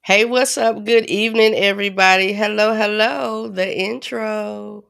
Hey, what's up? Good evening, everybody. Hello, hello. The intro.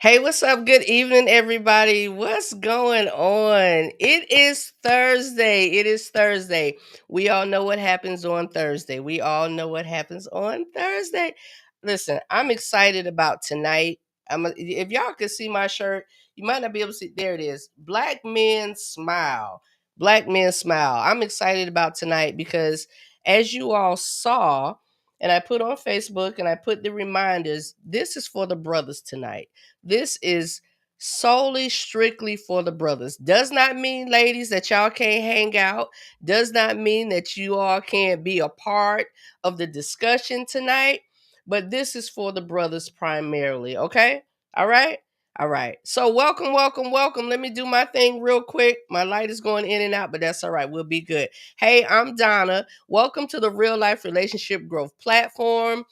Hey, what's up? Good evening, everybody. What's going on? It is Thursday. It is Thursday. We all know what happens on Thursday. We all know what happens on Thursday. Listen, I'm excited about tonight. If y'all could see my shirt, you might not be able to see. There it is. Black men smile. Black men smile. I'm excited about tonight because, as you all saw, and I put on Facebook and I put the reminders, this is for the brothers tonight. This is solely strictly for the brothers. Does not mean, ladies, that y'all can't hang out. Does not mean that you all can't be a part of the discussion tonight. But this is for the brothers primarily. Okay? All right? All right. So welcome, welcome, welcome. Let me do my thing real quick. My light is going in and out, but that's all right. We'll be good. Hey, I'm Donna. Welcome to the Real Life Relationship Growth Platform.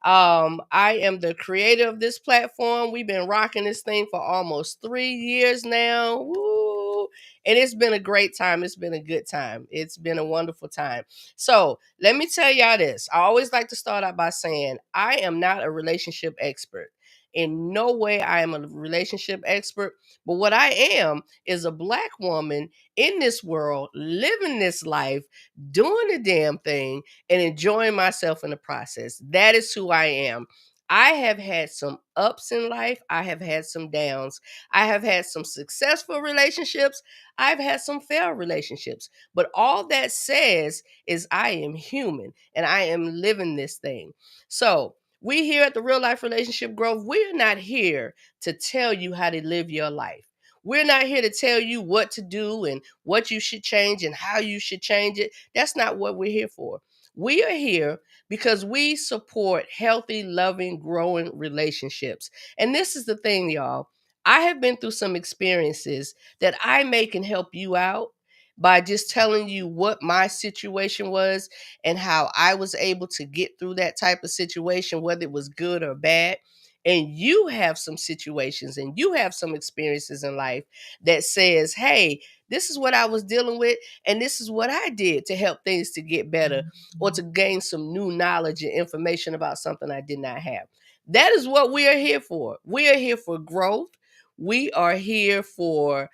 I am the creator of this platform. We've been rocking this thing for almost 3 years now. Woo! And it's been a great time. It's been a good time. It's been a wonderful time. So let me tell y'all this. I always like to start out by saying I am not a relationship expert. In no way I am a relationship expert, but what I am is a black woman in this world, living this life, doing the damn thing, and enjoying myself in the process. That is who I am. I have had some ups in life. I have had some downs. I have had some successful relationships. I've had some failed relationships. But all that says is I am human and I am living this thing. So, we here at the Real Life Relationship Growth, we're not here to tell you how to live your life. We're not here to tell you what to do and what you should change and how you should change it. That's not what we're here for. We are here because we support healthy, loving, growing relationships. And this is the thing, y'all. I have been through some experiences that I may can help you out by just telling you what my situation was and how I was able to get through that type of situation, whether it was good or bad. And you have some situations and you have some experiences in life that says, hey, this is what I was dealing with, and this is what I did to help things to get better or to gain some new knowledge and information about something I did not have. That is what we are here for. We are here for growth. We are here for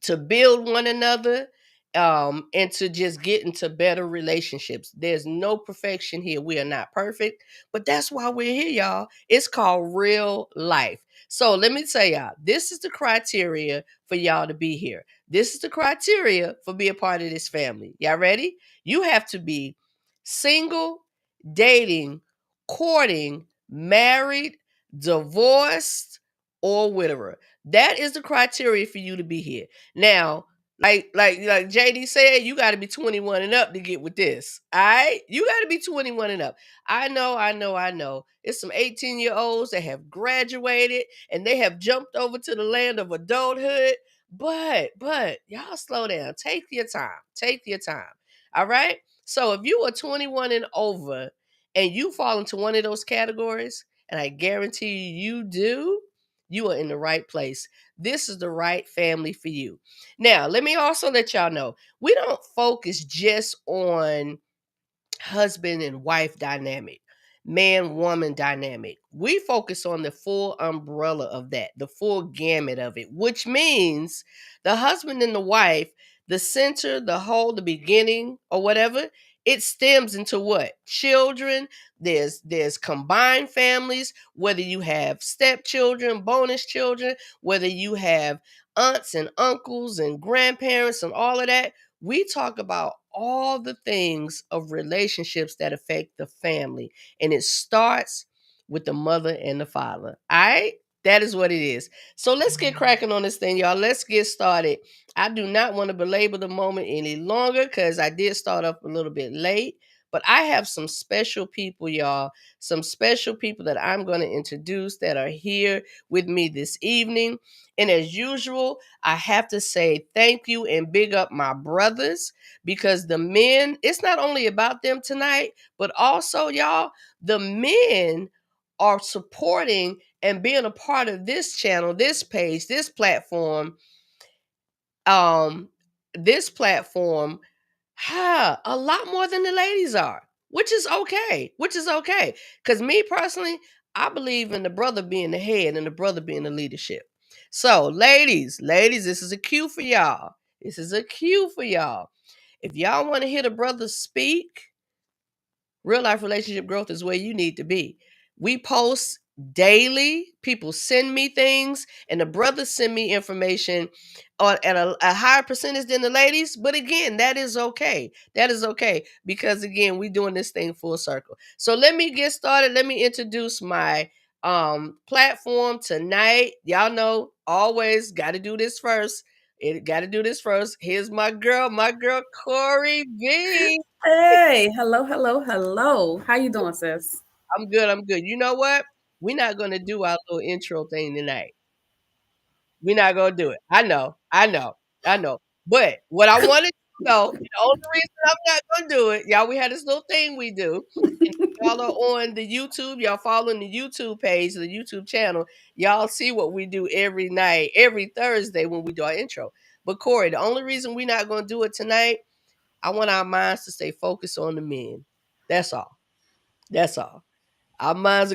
to build one another, and to just get into better relationships. There's no perfection here. We are not perfect, but that's why we're here, y'all. It's called real life. So let me tell y'all, this is the criteria for y'all to be here. This is the criteria for be a part of this family. Y'all ready? You have to be single, dating, courting, married, divorced, or widower. That is the criteria for you to be here. Now, like JD said, you got to be 21 and up to get with this. All right? You got to be 21 and up. I know. It's some 18-year-olds that have graduated and they have jumped over to the land of adulthood. But y'all slow down. Take your time. Take your time. All right? So if you are 21 and over and you fall into one of those categories, and I guarantee you do, you are in the right place. This is the right family for you. Now, let me also let y'all know we don't focus just on husband and wife dynamic, man woman dynamic. We focus on the full umbrella of that, the full gamut of it, which means the husband and the wife, the center, the whole, the beginning, or whatever. It stems into what? Children. There's combined families, whether you have stepchildren, bonus children, whether you have aunts and uncles and grandparents and all of that. We talk about all the things of relationships that affect the family, and it starts with the mother and the father. All right? That is what it is. So let's get cracking on this thing, y'all. Let's get started. I do not want to belabor the moment any longer because I did start up a little bit late, But I have some special people, y'all, some special people that I'm going to introduce that are here with me this evening. And as usual, I have to say thank you and big up my brothers, because the men, it's not only about them tonight, but also, y'all, the men are supporting and being a part of this channel, this page, um, this platform, a lot more than the ladies are, which is okay. Which is okay. Because me personally, I believe in the brother being the head and the brother being the leadership. So, ladies, this is a cue for y'all. This is a cue for y'all. If y'all want to hear the brothers speak, real life relationship growth is where you need to be. We post daily. People send me things, and the brothers send me information at a higher percentage than the ladies. But again, that is okay. That is okay, because again, we doing this thing full circle. So let me get started. Let me introduce my platform tonight. Y'all know, always got to do this first. It got to do this first. Here's my girl, Corey B. Hey, hello, hello, hello. How you doing, sis? I'm good. I'm good. You know what? We're not gonna do our little intro thing tonight. We're not gonna do it. I know. I know. I know. But what I wanted to know, the only reason I'm not gonna do it, y'all, we had this little thing we do. And if y'all are on the YouTube, y'all following the YouTube page, the YouTube channel, y'all see what we do every night, every Thursday when we do our intro. But Corey, the only reason we're not gonna do it tonight, I want our minds to stay focused on the men. That's all. That's all. Our minds,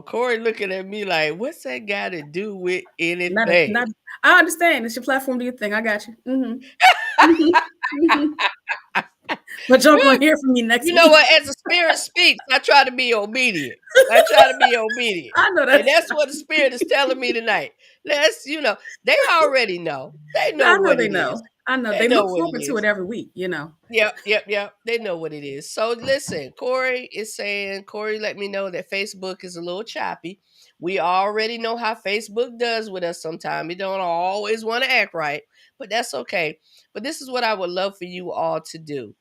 Corey looking at me like, what's that got to do with anything? Not. I understand. It's your platform. Do your thing. I got you. Mm-hmm. But y'all gonna hear from me next You know week. what? As the spirit speaks, I try to be obedient. I try to be obedient. I know And that's. that's what the spirit is telling me tonight. They already know. They know I know what they it is. know. I know They they know look what it forward to it is. every week. You know. Yep. They know what it is. So listen, Corey let me know that Facebook is a little choppy. We already know how Facebook does with us sometimes. It don't always want to act right, but that's okay. But this is what I would love for you all to do.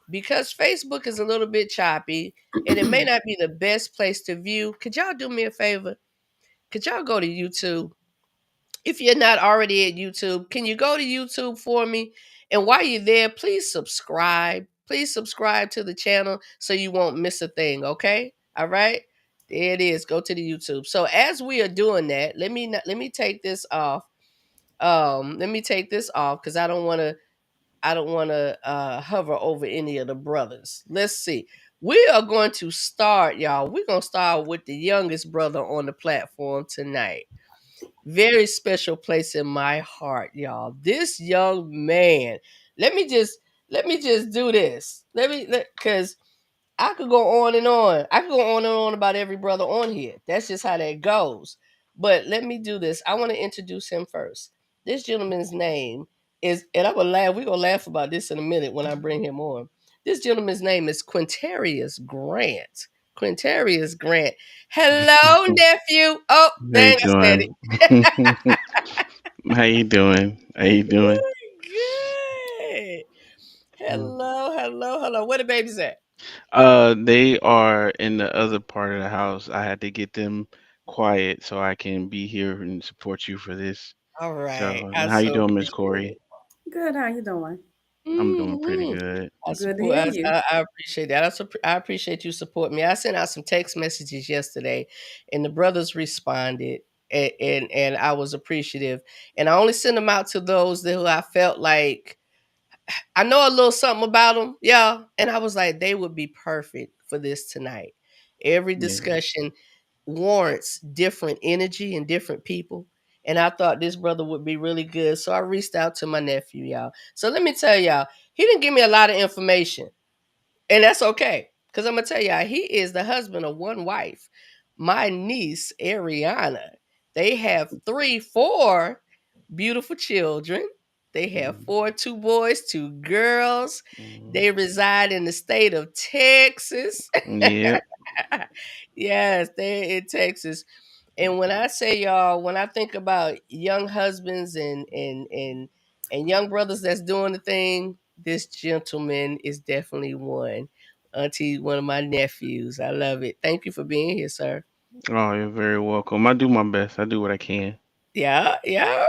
Because Facebook is a little bit choppy and it may not be the best place to view. Could y'all do me a favor? Could y'all go to YouTube? If you're not already at YouTube, can you go to YouTube for me? And while you're there, please subscribe. Please subscribe to the channel so you won't miss a thing, okay? All right? There it is. Go to the YouTube. So as we are doing that, let me take this off. Let me take this off cuz I don't want to hover over any of the brothers. Let's see. We are going to start, y'all. We're going to start with the youngest brother on the platform tonight. Very special place in my heart, y'all. This young man. Let me just do this. Cuz I could go on and on. I could go on and on about every brother on here. That's just how that goes. But let me do this. I want to introduce him first. This gentleman's name is, and I'm gonna laugh. We're gonna laugh about this in a minute when I bring him on. This gentleman's name is Quintarius Grant. Quintarius Grant. Hello, nephew. Oh, How you dang, I said doing? How you doing? How you doing? it. Good. Hello. Where the babies at? They are in the other part of the house. I had to get them quiet so I can be here and support you for this. All right. So, I how you so doing, Miss appreciate it. Corey? Good. How you doing? I'm doing pretty Mhm. good. I Good to support. hear you. I appreciate that. I appreciate you supporting me. I sent out some text messages yesterday, and the brothers responded, and I was appreciative. And I only sent them out to those who I felt like I know a little something about them, yeah. And I was like, they would be perfect for this tonight. Every Yeah. discussion warrants different energy and different people. And I thought this brother would be really good. So I reached out to my nephew, y'all. So let me tell y'all, he didn't give me a lot of information. And that's okay. Because I'm going to tell y'all, he is the husband of one wife. My niece, Ariana. They have four beautiful children. They have Mm, four, two boys, two girls. mm. They reside in the state of Texas. Yep. Yes, they're in Texas. And when I say y'all, when I think about young husbands and young brothers that's doing the thing, this gentleman is definitely one. Auntie, one of my nephews. I love it. Thank you for being here, sir. Oh, you're very welcome. I do my best. I do what I can. Yeah, yeah.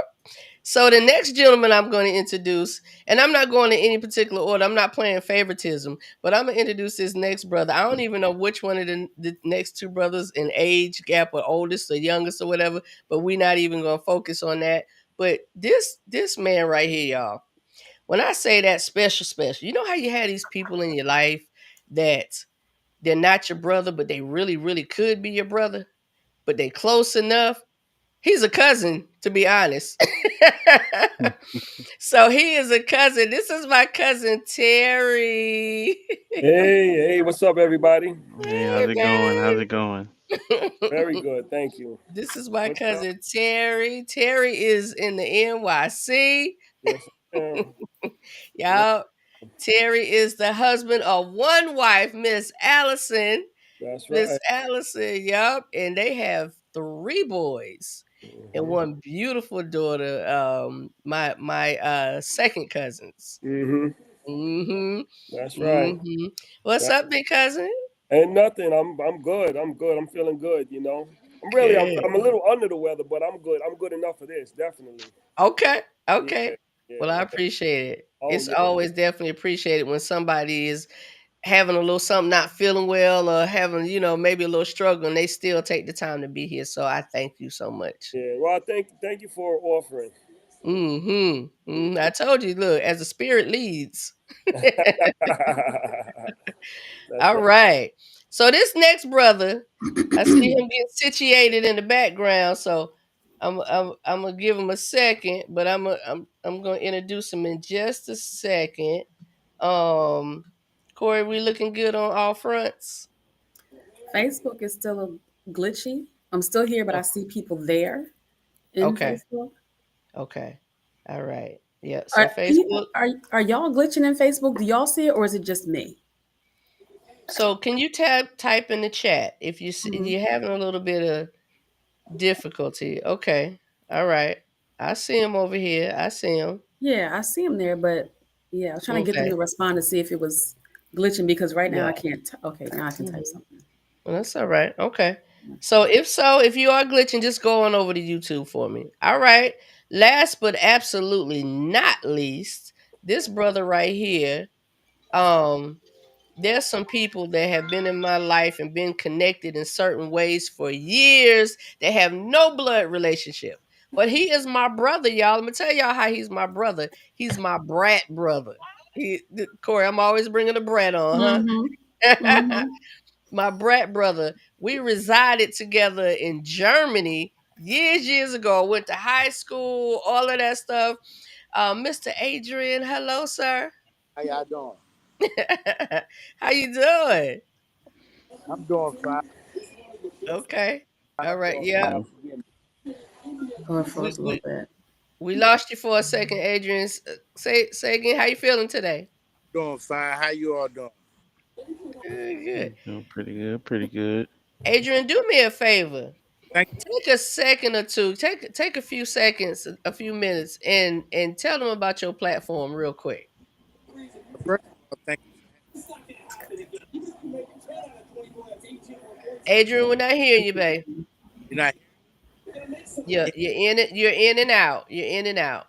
So the next gentleman I'm going to introduce, and I'm not going in any particular order. I'm not playing favoritism, but I'm going to introduce this next brother. I don't even know which one of the next two brothers in age gap or oldest or youngest or whatever, but we're not even going to focus on that. But this man right here, y'all. When I say that special, you know how you have these people in your life that they're not your brother, but they really, really could be your brother, but they close enough. He's a cousin, to be honest. So he is a cousin. This is my cousin Terry. Hey, what's up, everybody? Hey, Hey, how's it going? How's babe. it going? Very good, thank you. This is my What's up? cousin Terry. Terry is in the NYC. Yes, ma'am. Yes, Y'all, Terry is the husband of one wife, Miss Allison. that's Miss right. Allison, yup. And they have three boys and Mm-hmm. one beautiful daughter. My second cousins. Mm-hmm. Mm-hmm. That's right. Mm-hmm. What's That up, big cousin? ain't nothing. I'm good. I'm good. I'm feeling good. Good. I'm a little under the weather, but I'm good. I'm good enough for this. Definitely. Okay. Yeah. Okay. Well, I Yeah. appreciate it. Oh It's yeah. always definitely appreciated when somebody is having a little something, not feeling well, or having, maybe a little struggle, and they still take the time to be here. So I thank you so much. Yeah. Well, thank you for offering. Mm-hmm. I told you, look, as the spirit leads. That's All right. right. So this next brother, I see him getting situated in the background. So I'm gonna give him a second, but I'm gonna introduce him in just a second. Um, Corey, we looking good on all fronts. Facebook is still glitchy. I'm still here, but I Oh, see people there in okay, Facebook. okay, all right. Yeah. So Facebook. Are y'all glitching in Facebook? Do y'all see it, or is it just me? So can you type in the chat if Mhm. you're having a little bit of difficulty? Okay, all right. I see him over here. I see him. Yeah, I see them there, but yeah, I was trying to get them Okay. to respond to see if it was glitching because right now I Yeah. can't. Okay, now I can type Mhm. something. Well, that's all right. Okay. So, if you are glitching, just go on over to YouTube for me. All right. Last but absolutely not least, this brother right here. Um, there's some people that have been in my life and been connected in certain ways for years that have no blood relationship. But he is my brother, y'all. Let me tell y'all how he's my brother. He's my brat brother. Corey, I'm always bringing the brat on, Mm-hmm. huh? Mm-hmm. My brat brother. We resided together in Germany years ago. Went to high school, all of that stuff. Mr. Adrian, hello, sir. How y'all doing? How you doing? I'm doing fine. Okay. All I'm right. doing Yeah. fine. Mm. Oh, it We froze a little we bit. we lost you for a second, Adrian. Say again. How you feeling today? Doing fine. How you all doing? Good. Good. Doing pretty good. Pretty good. Adrian, do me a favor. Thank Take a second or two. Take a few seconds, a few minutes, and tell them about your platform real quick. you. First of all, thank you for Adrian, we're not hearing you, babe. you're not hearing me. You're in it. You're in and out. You're in and out.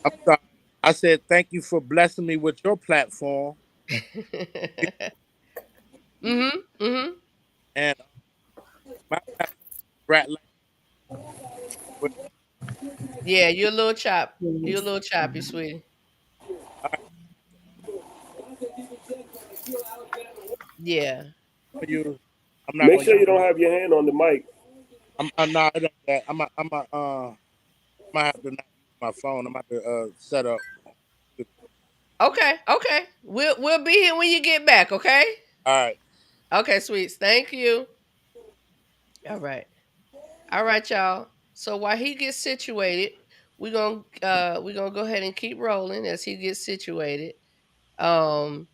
I'm sorry. I said thank you for blessing me with your platform. Mm-hmm. Mm-hmm. And my platform, Brat Light. All Yeah, you're a little chop. You're a Yes. little choppy, sweetie. right, Yeah. you. I'm not Make gonna. sure you don't have your hand on the mic. I'm not. I don't. I'm gonna have to not use my phone. I'm gonna have to set up. Okay. Okay. We'll be here when you get back. Okay. All right. Okay, sweets. Thank you. All right. All right, y'all. So while he gets situated, we're gonna go ahead and keep rolling as he gets situated. Um.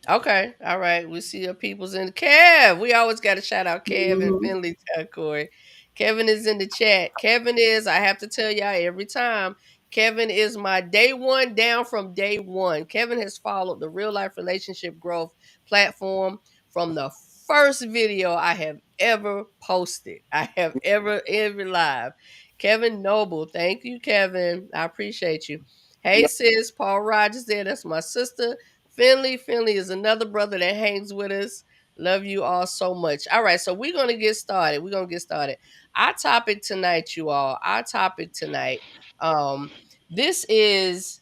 Okay. All right. We see our people's in Kev. We always got to shout out Kev and Mm-hmm. Finley, Corey. Kevin is in the chat. Kevin is, I have to tell y'all every time, Kevin is my day one down from day one. Kevin has followed the Real Life Relationship Growth platform from the first video I have ever posted. I have ever live. Kevin Noble. Thank you, Kevin. I appreciate you. Hey, sis. Paul Rogers there. That's my sister. Finley. Finley is another brother that hangs with us. Love you all so much. All right, so we're going to get started. Our topic tonight, you all. This is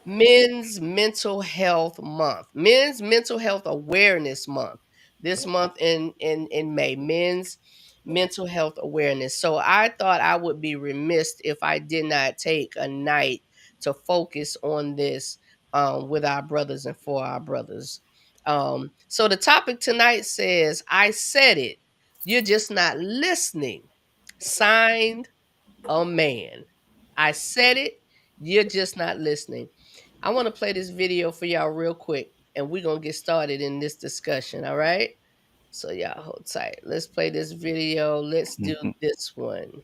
Men's Mental Health Month. Men's Mental Health Awareness Month. This month in May. Men's Mental Health Awareness. So I thought I would be remiss if I did not take a night to focus on this with our brothers and for our brothers. So the topic tonight says, I said it. You're just not listening. Signed, a man. I said it. You're just not listening. I want to play this video for y'all real quick, and we're going to get started in this discussion, all right? So y'all hold tight. Let's play this video. Let's do this one.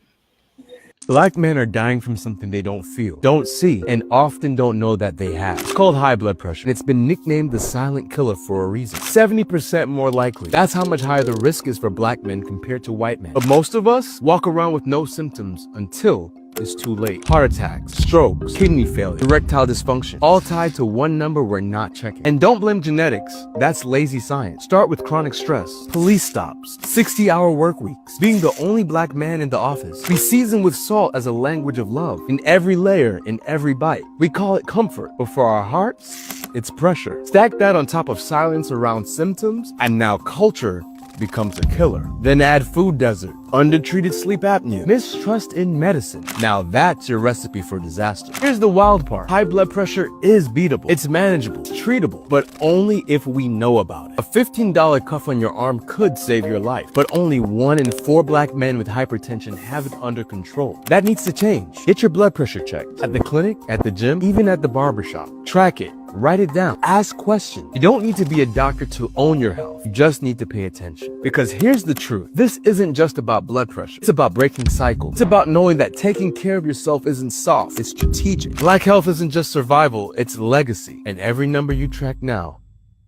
Black men are dying from something they don't feel, don't see, and often don't know that they have. It's called high blood pressure, and it's been nicknamed the silent killer for a reason. 70% more likely. That's how much higher the risk is for black men compared to white men. But most of us walk around with no symptoms until it's too late. Heart attacks, strokes, kidney failure, erectile dysfunction, all tied to one number we're not checking. And don't blame genetics, that's lazy science. Start with chronic stress, police stops, 60-hour work weeks, being the only black man in the office. We season with salt as a language of love, in every layer, in every bite. We call it comfort, but for our hearts, it's pressure. Stack that on top of silence around symptoms, and now culture becomes a killer. Then add food desert, undertreated sleep apnea, mistrust in medicine. Now that's your recipe for disaster. Here's the wild part. High blood pressure is beatable. It's manageable, treatable, but only if we know about it. A $15 cuff on your arm could save your life, but only 1 in 4 black men with hypertension have it under control. That needs to change. Get your blood pressure checked. At the clinic, at the gym, even at the barbershop. Track it. Write it down. Ask questions. You don't need to be a doctor to own your health. You just need to pay attention. Because here's the truth. This isn't just about blood pressure. It's about breaking cycles. It's about knowing that taking care of yourself isn't soft. It's strategic. Black health isn't just survival. It's legacy. And every number you track now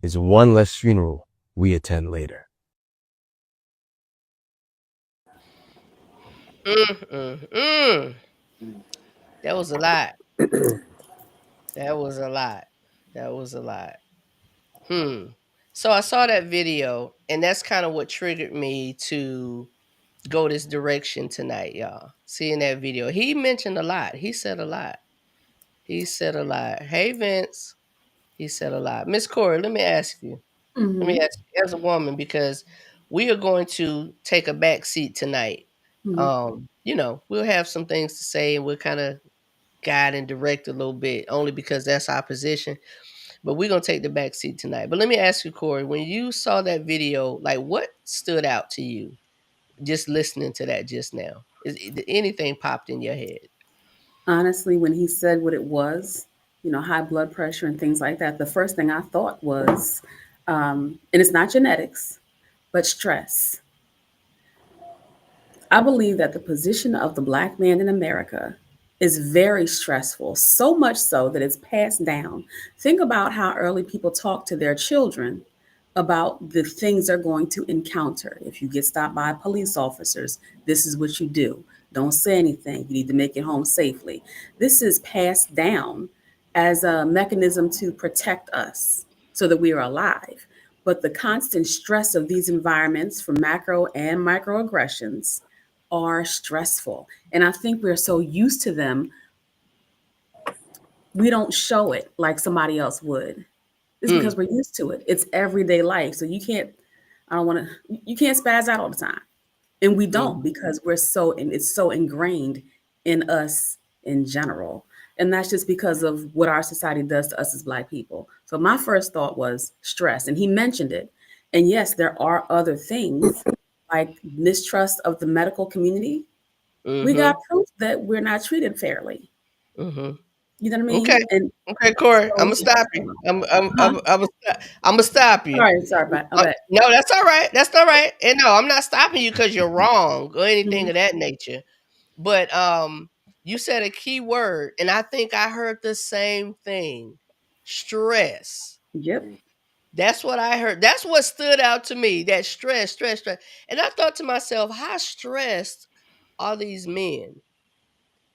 is one less funeral we attend later. That was a lot. That was a lot. So I saw that video, and that's kind of what triggered me to go this direction tonight, y'all. Seeing that video. He mentioned a lot. He said a lot. Hey, Vince. He said a lot. Miss Corey, let me ask you. Let me ask you, as a woman, because we are going to take a back seat tonight. We'll have some things to say, and we'll kind of guide and direct a little bit, only because that's our position. But we're gonna take the back seat tonight. But let me ask you, Corey, when you saw that video, like what stood out to you just listening to that just now? Did anything popped in your head? Honestly, when he said what it was, high blood pressure and things like that, the first thing I thought was, and it's not genetics, but stress. I believe that the position of the black man in America is very stressful, so much so that it's passed down. Think about how early people talk to their children about the things they're going to encounter. If you get stopped by police officers, this is what you do. Don't say anything. You need to make it home safely. This is passed down as a mechanism to protect us so that we are alive. But the constant stress of these environments, from macro and microaggressions, are stressful. And I think we're so used to them, we don't show it like somebody else would. It's because we're used to it. It's everyday life. So you can't spaz out all the time. And we don't, because it's so ingrained in us in general. And that's just because of what our society does to us as black people. So my first thought was stress, and he mentioned it. And yes, there are other things like mistrust of the medical community. We got proof that we're not treated fairly. You know what I mean? Okay, Corey, I'm gonna stop you. I'm gonna stop you. All right, sorry about that. No, that's all right. And no, I'm not stopping you because you're wrong or anything of that nature. But you said a key word, and I think I heard the same thing. Stress. Yep. That's what I heard. That's what stood out to me. That stress. And I thought to myself, how stressed are these men?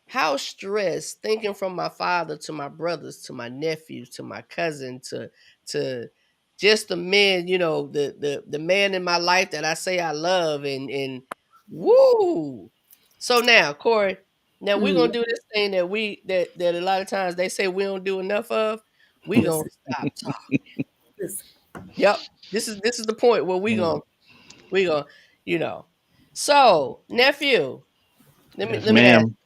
How stressed, thinking from my father to my brothers to my nephews to my cousin to just the men, the man in my life that I say I love and woo. So now, Corey, now we're Mm, gonna do this thing that a lot of times they say we don't do enough of. We gonna listen, stop talking. listen. Yep. This is the point where Mm. we gonna, you know. So, nephew, let me Yes, let me ask, ma'am.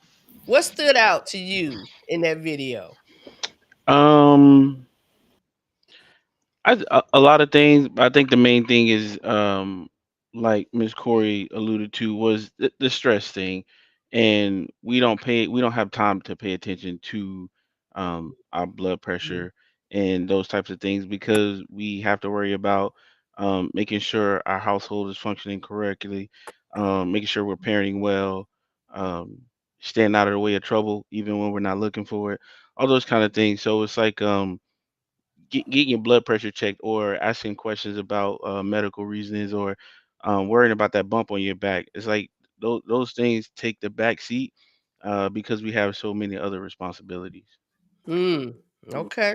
what stood out to you in that video? Um, a lot of things. I think the main thing is, like Miss Corey alluded to, was the stress thing, and we don't have time to pay attention to our blood pressure and those types of things because we have to worry about making sure our household is functioning correctly, making sure we're parenting well, um, staying out of the way of trouble even when we're not looking for it, all those kind of things. So it's like getting your blood pressure checked or asking questions about medical reasons or worrying about that bump on your back. It's like those things take the back seat because we have so many other responsibilities. Mm. Okay.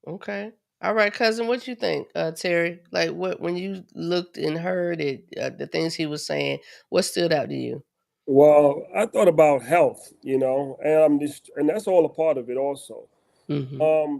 Okay. All right, cousin, what you think, Terry? Like, what when you looked and heard it, the things he was saying, what stood out to you? Well, I thought about health, and and that's all a part of it also. Mm-hmm.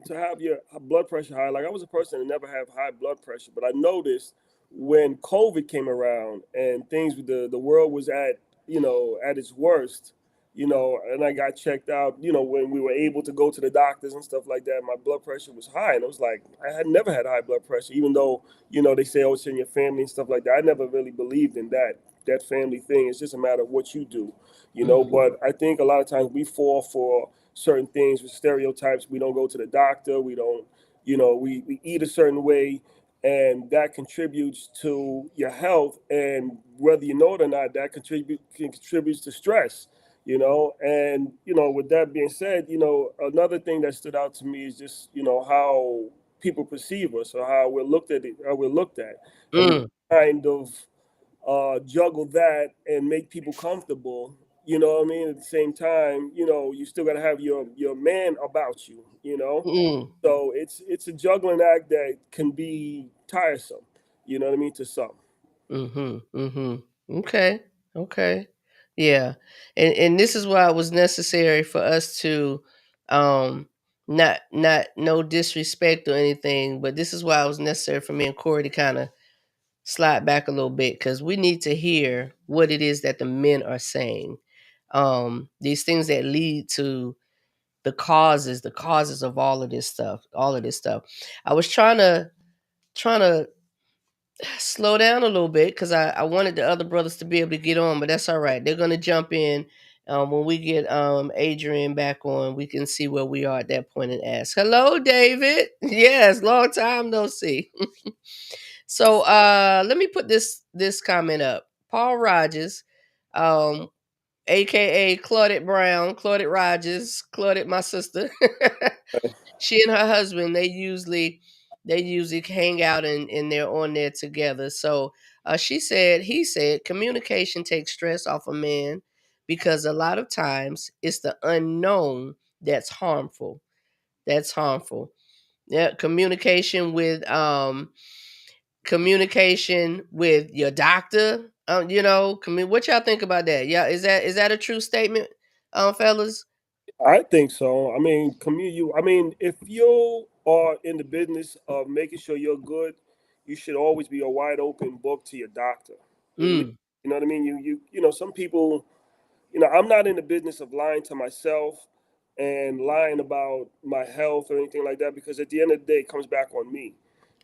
To have your blood pressure high. Like I was a person that never had high blood pressure, but I noticed when COVID came around and things with the world was at its worst, and I got checked out, when we were able to go to the doctors and stuff like that, my blood pressure was high, and it was like I had never had high blood pressure, even though they say oh it's in your family and stuff like that. I never really believed in that family thing. It's just a matter of what you do, Mm-hmm. But I think a lot of times we fall for certain things with stereotypes. We don't go to the doctor. We don't, we eat a certain way, and that contributes to your health. And whether you know it or not, that contributes to stress. And with that being said, another thing that stood out to me is just how people perceive us or how we're looked at, how we're looked at, and we Mm. kind of juggle that and make people comfortable. You know what I mean? At the same time, you still got to have your man about you. Mm. So it's a juggling act that can be tiresome. You know what I mean? To some. Mm-hmm. Mm-hmm. Okay. Okay. Yeah. And this is why it was necessary for us to um not no disrespect or anything, but this is why it was necessary for me and Corey to kind of slide back a little bit because we need to hear what it is that the men are saying. These things that lead to the causes of all of this stuff. I was trying to slow down a little bit because I wanted the other brothers to be able to get on, but that's all right. They're gonna jump in when we get Adrian back on. We can see where we are at that point and ask. Hello, David. Yes, long time no see. So let me put this comment up. Paul Rogers, um, aka Claudette Brown, Claudette Rogers, Claudette my sister. She and her husband, they usually hang out and they're on there together. So he said communication takes stress off a man because a lot of times it's the unknown that's harmful. That's harmful. Yeah, communication with your doctor. What y'all think about that? Yeah, is that a true statement, fellas? I think so. I mean, you. I mean, if you are in the business of making sure you're good, you should always be a wide open book to your doctor. At least, Mm, you know what I mean. Some people. I'm not in the business of lying to myself and lying about my health or anything like that because at the end of the day, it comes back on me.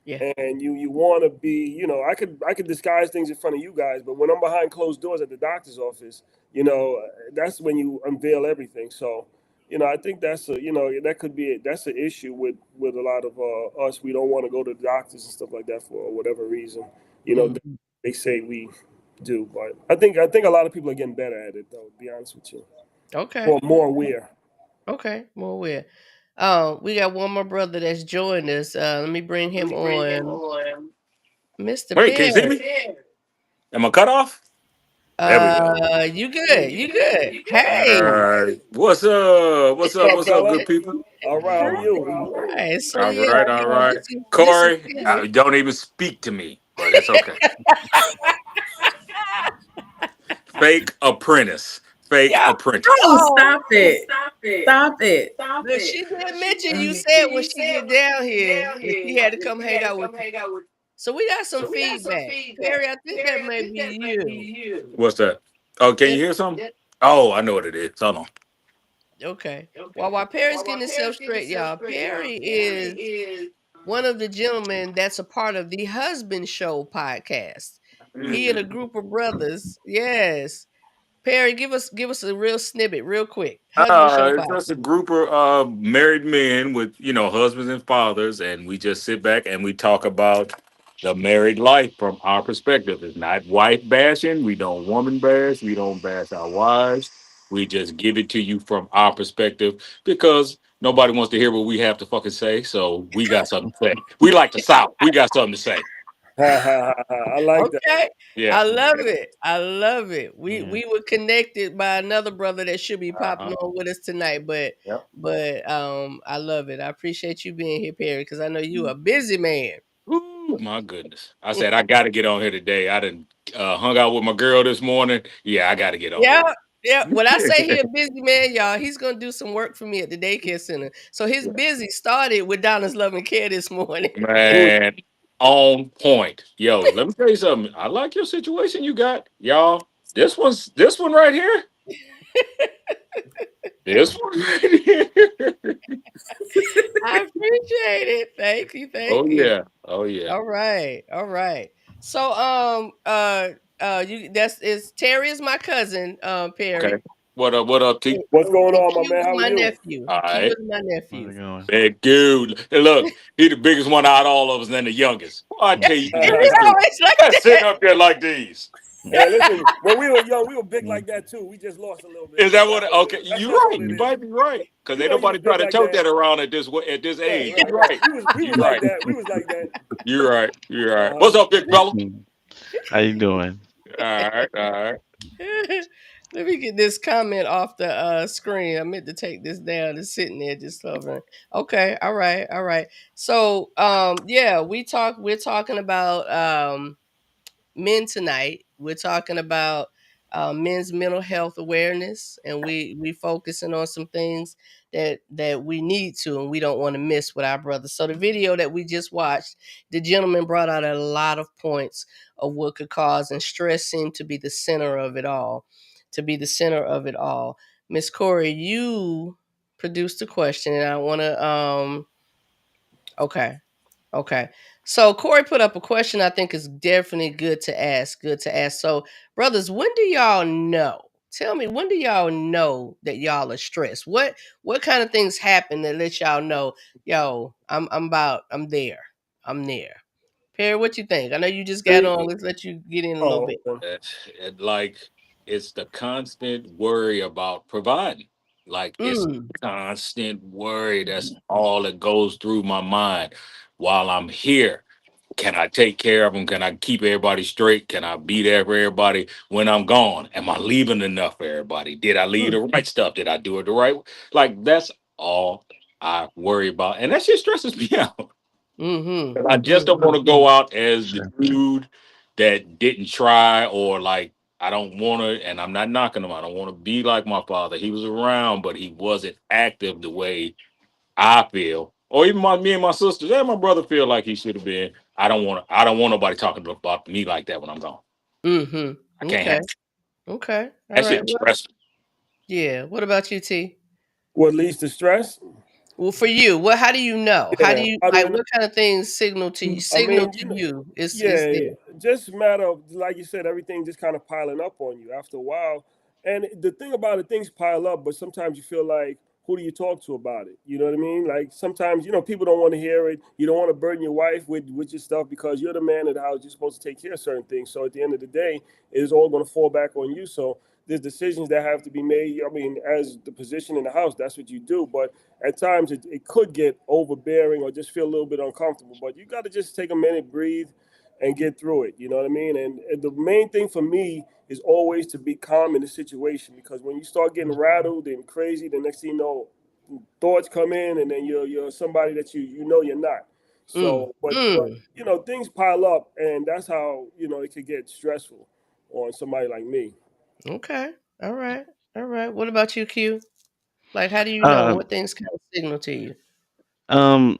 yeah. And you want to be, I could disguise things in front of you guys, but when I'm behind closed doors at the doctor's office, that's when you unveil everything. So, I think that could be that's an issue with a lot of us. We don't want to go to the doctors and stuff like that for whatever reason. Mm. They say we do, but I think a lot of people are getting better at it though. To be honest with you. Okay. or more aware. Okay. More aware. We got one more brother that's joined us. Let me bring him on. Mr. Wait, can you see Bear. me? Am I cut off? There we go. You good. You good. All Hey. right. What's up? What's What's up? up, What's up, fella? good people? All right, how are you? All right. So All yeah, right, all right. this is Corey, don't even speak to me, but it's okay. Fake apprentice. Fake yeah. apprentice. Oh, Oh, stop it. Stop it. look, she did mention you said when she get down here that she had to come hang out with you. So we got some feedback. Perry, I think that may be you. What's that? Oh, can you It, hear something? Oh, I know what it is. Hold on. okay. While Perry's getting himself straight, y'all, Perry is one of the gentlemen that's a part of the Husband Show podcast. He and a group of brothers. Yes. Perry, give us a real snippet, real quick. Husband Show It's podcast. just a group of married men with, husbands and fathers, and we just sit back and we talk about the married life from our perspective. It's not wife bashing. We don't woman bash. We don't bash our wives. We just give it to you from our perspective because nobody wants to hear what we have to fucking say. So we got something to say. We like the South. We got something to say. I like that. Okay. Yeah. I love it. I love it. Yeah. We were connected by another brother that should be popping on with us tonight, but Yep. I love it. I appreciate you being here, Perry, because I know you a busy man. Ooh, my goodness. I said, I got to get on here today. I done hung out with my girl this morning. Yeah, I got to get on Yeah, here. yeah. When I say he a busy man, y'all, he's gonna do some work for me at the daycare center. So his busy started with Donna's Love and Care this morning. Man, on point. Yo, let me tell you something. I like your situation you got. Y'all, this one right here. This one right here. I appreciate it. Thank you. Oh Thank you. yeah. Oh yeah. All right. All right. So you it's Terry is my cousin, Perry. Okay. What up, T? What's going And on, my Q man? is How are my you? nephew. All Q right. is my How's nephew. it going? Big dude. And look, he the biggest one out of all of us and the youngest. Well, I tell you, And he that's always like sitting that. up there like these. Yeah, listen, when we were young, we were big like that too. We just lost a little bit. Is that what? That's what it Okay, is. That's you're just right. what it You is. might be right because You ain't know, you nobody was trying big to like tote that. that around at this age. Right. You're right. We was You're like right. that. We was like that. You're right. You're right. Uh-huh. What's up, big fella? How you doing? All right. All right. Let me get this comment off the screen. I meant to take this down. It's sitting there just hovering. Okay, all right, all right. So yeah, we're talking about men tonight. We're talking about men's mental health awareness, and we focusing on some things that we need to and we don't want to miss with our brothers. So the video that we just watched, the gentleman brought out a lot of points of what could cause, and stress seemed to be the center of it all. To be the center of it all. Miss Corey, you produced a question, and I want to okay. Okay. So Corey put up a question I think is definitely good to ask. Good to ask. So, brothers, when do y'all know? Tell me, when do y'all know that y'all are stressed? What kind of things happen that let y'all know, yo, I'm there. I'm there. Perry, what you think? I know you just got on. Let's let you get in a little Oh, bit. okay. Like it's the constant worry about providing. Like it's Mm. constant worry. That's all that goes through my mind while I'm here. Can I take care of them? Can I keep everybody straight? Can I be there for everybody when I'm gone? Am I leaving enough for everybody? Did I leave the right stuff? Did I do it the right way? Like that's all I worry about. And that shit stresses me out. Mm-hmm. I just don't want to go out as the Sure. dude that didn't try or like I don't want to, and I'm not knocking him. I don't want to be like my father. He was around, but he wasn't active the way I feel, or even me and my sisters and my brother feel like he should have been. I don't want nobody talking about me like that when I'm gone. I Mm-hmm. can't Okay. have Okay. All that right. shit. Well, Stressful. yeah. What about you, T? What leads to stress? Well, for you, how do you know? How do Yeah. you How do like? I know? What kind of things I signal mean, to you? Is yeah, there? just a matter of, like you said, everything just kind of piling up on you after a while. And the thing about it, things pile up, but sometimes you feel like, who do you talk to about it? You know what I mean? Like sometimes, people don't want to hear it. You don't want to burden your wife with your stuff because you're the man of the house. You're supposed to take care of certain things. So at the end of the day, it's all going to fall back on you. So there's decisions that have to be made. I mean, as the position in the house, that's what you do. But at times it could get overbearing or just feel a little bit uncomfortable. But you got to just take a minute, breathe, and get through it. You know what I mean? And the main thing for me is always to be calm in the situation, because when you start getting rattled and crazy, the next thing you know, thoughts come in, and then you're somebody that you know you're not. So, but mm. you know, things pile up, and that's how it could get stressful on somebody like me. Okay. All right. All right. What about you, Q? Like, how do you know Um, what things kind of signal to you? I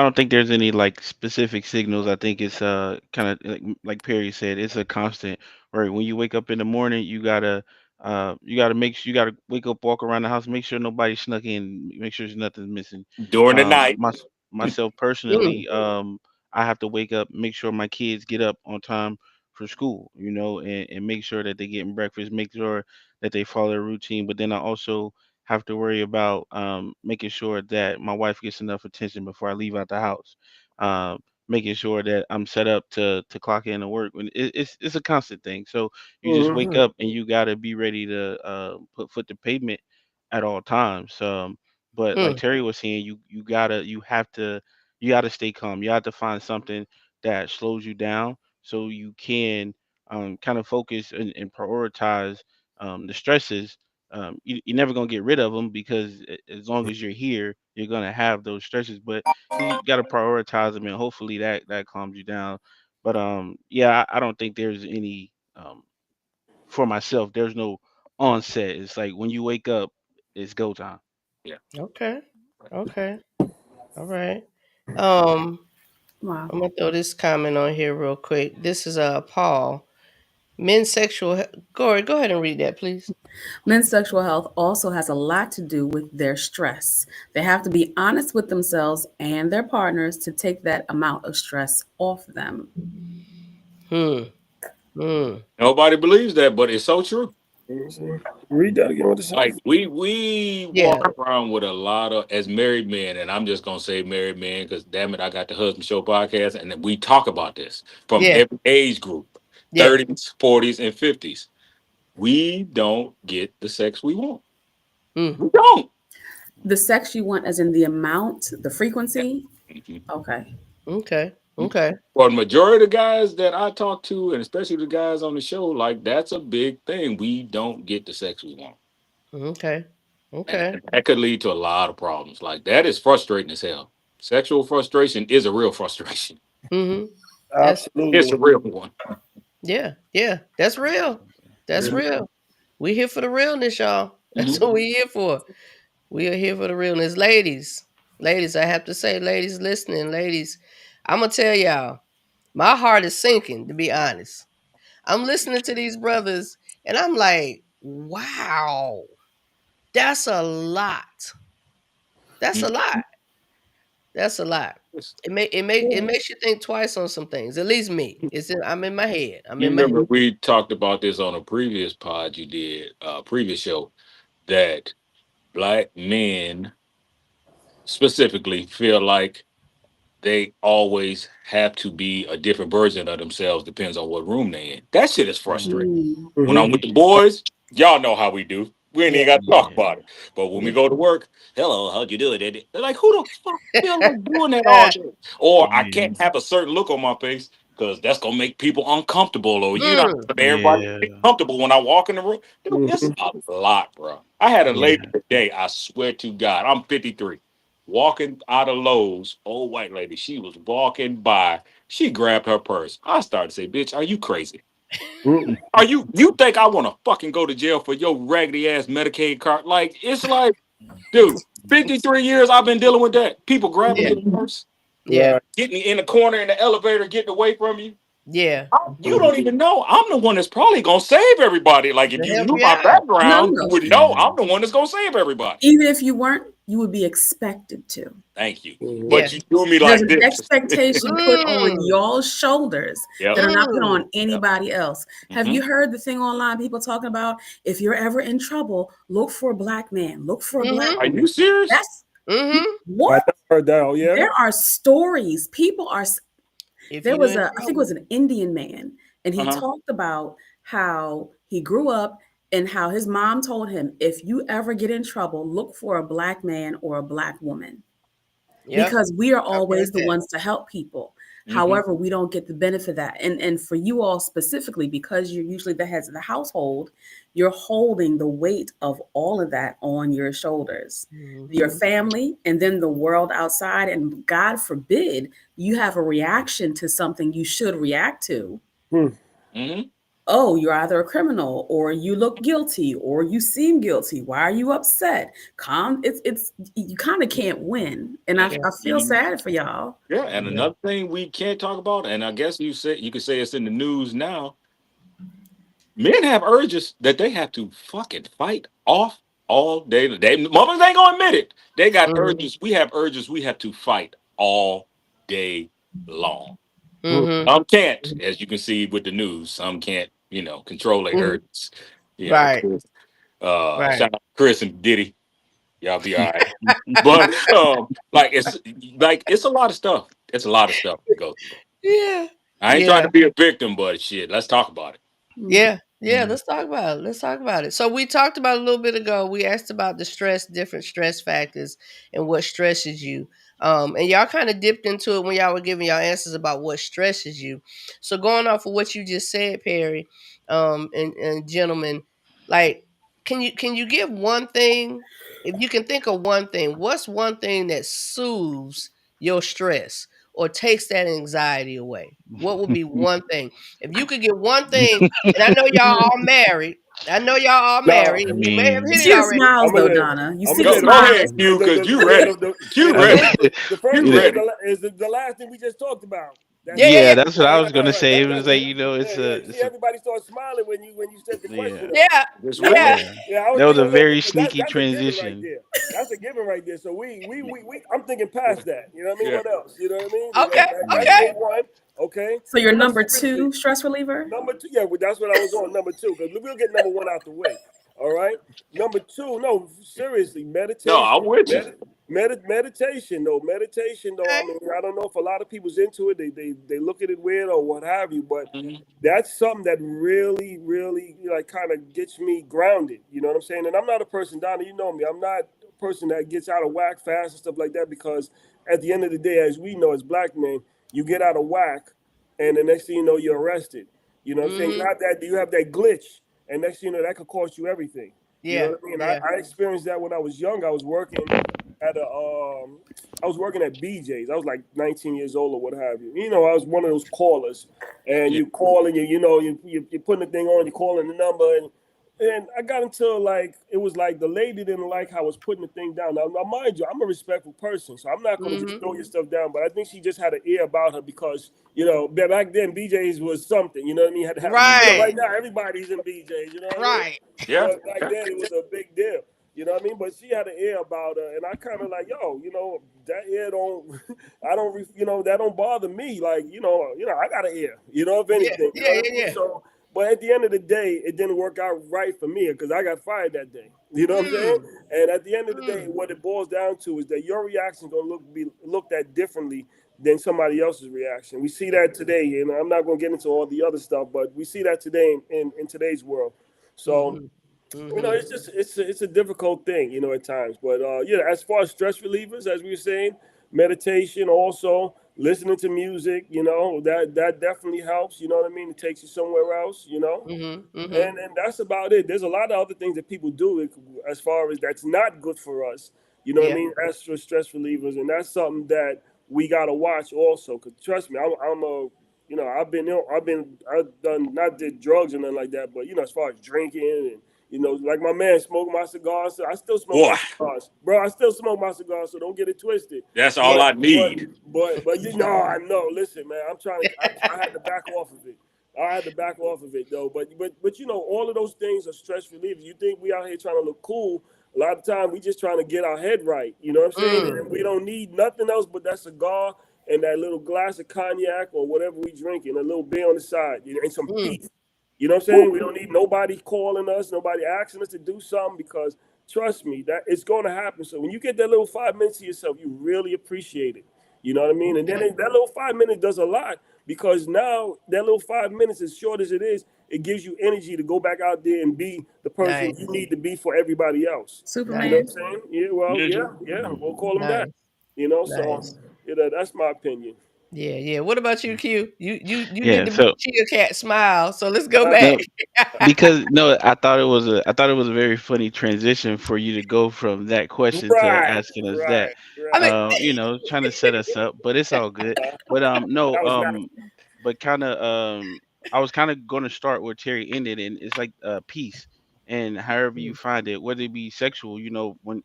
don't think there's any like specific signals. I think it's kind of like Perry said, it's a constant. Right, when you wake up in the morning, you gotta make sure you gotta wake up, walk around the house, make sure nobody snuck in, make sure there's nothing missing. During the night. Myself Mm, personally, I have to wake up, make sure my kids get up on time for school, and make sure that they getting breakfast, make sure that they follow their routine. But then I also have to worry about making sure that my wife gets enough attention before I leave out the house. Making sure that I'm set up to clock in to work. When it's a constant thing. So you just wake Hmm. up and you gotta be ready to put foot to pavement at all times. But like mm, Terry was saying, you gotta stay calm. You have to find something that slows you down so you can kind of focus and prioritize the stresses. You're never gonna get rid of them because as long as you're here, you're gonna have those stresses. But you gotta prioritize them, and hopefully that calms you down. But yeah, I don't think there's any for myself. There's no onset. It's like when you wake up, it's go time. Yeah. okay. Okay. All right. Um, Wow. I'm gonna throw this comment on here real quick. This is Paul. Men's sexual Corey, go ahead and read that, please. Men's sexual health also has a lot to do with their stress. They have to be honest with themselves and their partners to take that amount of stress off them. Hmm. Hmm. Nobody believes that, but it's so true. Let me see. Read that again. What it Like says? we Yeah. walk around with a lot of as married men, and I'm just gonna say married men because damn it, I got the Husband Show podcast, and we talk about this from Yeah. every age group, Yeah. 30s, 40s, and 50s. We don't get the sex we want. Mm. We don't. The sex you want, as in the amount, the Yeah. frequency. Mhm. Okay. Okay. Okay. For the majority of the guys that I talk to, and especially the guys on the show, like that's a big thing. We don't get the sex we want. Okay. And Okay. that could lead to a lot of problems. Like that is frustrating as hell. Sexual frustration is a real frustration. Mm-hmm. That's It's a Absolutely. real one. yeah. Yeah. That's real. That's Mhm. real. We here for the realness, y'all. That's what Mhm. we here for. We are here for the realness. Ladies. Ladies, I have to say, ladies listening, ladies, I'm gonna tell y'all, my heart is sinking, to be honest. I'm listening to these brothers and I'm like, wow, that's a lot. That's a lot. That's a lot. It makes you think twice on some things. At least me. I'm in my head. I'm You in my head. remember we talked about this on a previous pod you did, previous show, that black men specifically feel like they always have to be a different version of themselves, depends on what room they in. That shit is frustrating. Mm. When I'm with the boys, y'all know how we do. We ain't even Yeah. got to talk Yeah. about it. But when we Yeah. go to work, hello, how'd you do it, Eddie? They're like, who the fuck feel like doing that all day? Or I Yeah. can't have a certain look on my face because that's gonna make people uncomfortable. Or Mm. everybody Yeah. get comfortable when I walk in the room. Dude, it's Hmm. a lot, bro. I had a lady Yeah. today, I swear to God, I'm 53. Walking out of Lowe's, old white lady, she was walking by. She grabbed her purse. I started to say, bitch, are you crazy? Are you think I want to fucking go to jail for your raggedy ass Medicaid card? Like, it's like, dude, 53 years I've been dealing with that. People grabbing Yeah. your purse, Yeah. Right. getting in the corner in the elevator, getting away from you. Yeah. You don't even know. I'm the one that's probably gonna save everybody. Like, if To you help knew you my out. No, background, you no. would know I'm the one that's gonna save everybody. Even if you weren't, you would be expected to. Thank you. Mhm. But Yeah. you do me There's like an this. expectation put on Mm. y'all's shoulders Yep. that are not put Mm. on anybody else. Have Mhm. you heard the thing online, people talking about, if you're ever in trouble, look for a black man, look for a black Mm-hmm. Are you woman? serious? That's Mm-hmm. I what? never heard that. Oh yeah. There are stories. People are, If there you was in I think it was trouble. an Indian man, and he Uh-huh. talked about how he grew up and how his mom told him, if you ever get in trouble, look for a black man or a black woman, Yep. because we are I've heard always the that. ones to help people. Mm-hmm. However, we don't get the benefit of that. And for you all specifically, because you're usually the heads of the household, you're holding the weight of all of that on your shoulders. Your Mhm. family and then the world outside. And God forbid you have a reaction to something you should react to. Mm-hmm. Oh, you're either a criminal or you look guilty or you seem guilty. Why are you upset? It's you kind of can't win. And I feel sad for y'all. Yeah, and Yeah. another thing we can't talk about, and I guess you could say it's in the news now. Men have urges that they have to fucking fight off all day. Mothers ain't gonna admit it. They got Mhm. urges. We have urges we have to fight all day long. Mhm. Some can't, as you can see with the news. Some can't, control their Mhm. urges. Right. Chris, Right. shout out to Chris and Diddy. Y'all be all right. But it's a lot of stuff. It's a lot of stuff to go through. Yeah. I ain't Yeah. trying to be a victim, but shit, let's talk about it. Yeah. Yeah. Let's talk about it. Let's talk about it. So we talked about a little bit ago. We asked about the stress, different stress factors, and what stresses you. And y'all kind of dipped into it when y'all were giving y'all answers about what stresses you. So going off of what you just said, Perry, and gentlemen, like, can you give one thing? If you can think of one thing, what's one thing that soothes your stress or takes that anxiety away? What would be one thing? If you could get one thing, and I know y'all all married. I know y'all all Nah, married, I and you may have You hit mean, it see the already. smiles I'm gonna though, tell you. Donna. You I'm see gonna the tell you. Go ahead, smiles. Q, because you The, ready. the, Q yeah, ready. the first You thing ready. is the last thing we just talked about. That's Yeah, yeah, yeah, yeah, that's what I was gonna say. It was like, yeah, yeah. You see, it's a, everybody started smiling when you said the question. yeah, yeah, It's Yeah, yeah. real. yeah. yeah. I was That was thinking a a little very bit, but sneaky that's a given right transition. there. That's a given right there. So we I'm thinking past that. You know what I mean? Yeah. What else? You know what I mean? Okay, That's okay. number one. Okay. So your But no, number seriously, 2 stress reliever? number two. Yeah, well, that's what I was on. Number two, because we'll get number one out the way. All right. Number two. No, seriously, No, I'm meditation. with you. Meditation though. Meditation though. I Okay. mean, I don't know if a lot of people's into it. They look at it weird or what have you, but Mhm. that's something that really, really, like, kind of gets me grounded. You know what I'm saying? And I'm not a person, Donna, you know me. I'm not a person that gets out of whack fast and stuff like that, because at the end of the day, as we know, as black men, you get out of whack, and the next thing you know, you're arrested. You know what I'm saying? Mhm. You have that glitch, and next thing you know, that could cost you everything. You know Yeah, what I mean? yeah. I experienced that when I was young. At a I was working at BJ's. I was like 19 years old or what have you. You know, I was one of those callers, and Yeah. you call and you're putting the thing on, you're calling the number, and I got into, like, it was like the lady didn't like how I was putting the thing down. Now mind you, I'm a respectful person, so I'm not going to just Mhm. throw your stuff down. But I think she just had an ear about her, because back then BJ's was something. You know what I mean? Had to have, Right, right now everybody's in BJ's. You know what I mean? right. Yeah. But back Yeah. then it was a big deal. You know what I mean? But she had an ear about her, and I kind of like, yo, that ear don't, I don't, that don't bother me. Like, I got an ear. If Yeah, anything, you know yeah, what yeah, I mean? yeah. So, but at the end of the day, it didn't work out right for me, because I got fired that day. You know what I'm saying? Mm, And at the end of the day, mm. what it boils down to is that your reaction gonna be looked at differently than somebody else's reaction. We see that today, and I'm not gonna get into all the other stuff, but we see that today in today's world. So, Mhm. Mhm. it's a difficult thing, at times. But yeah, as far as stress relievers, as we were saying, meditation, also listening to music, that definitely helps. You know what I mean? It takes you somewhere else. Mhm. Mhm. And that's about it. There's a lot of other things that people do, as far as that's not good for us. You know what I Yeah. mean? As for stress relievers, and that's something that we gotta watch also. Cause trust me, I'm a I've done, not did drugs or nothing like that, but as far as drinking and like my man smoked my cigars. So I still smoke Boy, my cigars, bro. I still smoke my cigars, so don't get it twisted. that's all Yeah. I But need. I know. Listen, man, I'm trying to. I had to back off of it. I had to back off of it though. But all of those things are stress relievers. You think we out here trying to look cool? A lot of time we just trying to get our head right. You know what I'm saying? Mm. And we don't need nothing else but that cigar and that little glass of cognac or whatever we drinking, a little beer on the side, and some Mm. peace. You know what I'm saying? We don't need nobody calling us, nobody asking us to do something, because trust me, that it's going to happen. So when you get that little 5 minutes to yourself, you really appreciate it. You know what I mean? And then Okay. that little 5 minutes does a lot, because now that little 5 minutes, as short as it is, it gives you energy to go back out there and be the person Nice. you need to be for everybody else. Superman. You know Nice. what I'm saying? Yeah, well, yeah, we'll call them that. Nice. You know, so Nice. that's my opinion. Yeah. What about you, Q? You Yeah. did the So Chia Cat smile. So let's go Uh, back. no, because no, I thought it was a very funny transition for you to go from that question to right, asking us that. right, I mean, right. Trying to set us up, but it's all good. But no, That was natural. but kind of I was kind of going to start where Terry ended, and it's like peace, and however you find it, whether it be sexual, when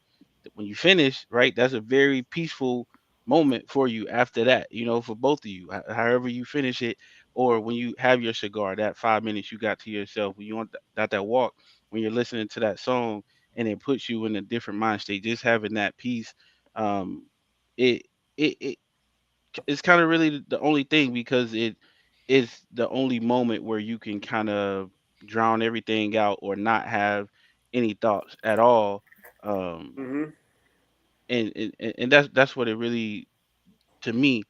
you finish, right, that's a very peaceful moment for you after that, for both of you, however you finish it, or when you have your cigar, that 5 minutes you got to yourself, when you want that walk, when you're listening to that song, and it puts you in a different mind state, just having that peace. um it it it's kind of really the only thing, because it is the only moment where you can kind of drown everything out or not have any thoughts at all. um Hmm. and that's what it really, to me,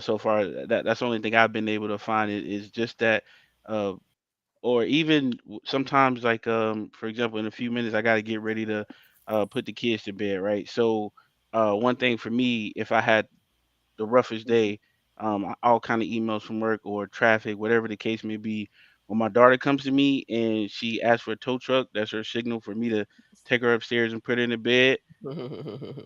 so far, that's the only thing I've been able to find, is just that. uh or even sometimes, like, for example, in a few minutes I got to get ready to put the kids to bed, right? So one thing for me, if I had the roughest day, all kind of emails from work or traffic, whatever the case may be, when my daughter comes to me and she asks for a tow truck, that's her signal for me to take her upstairs and put her in the bed.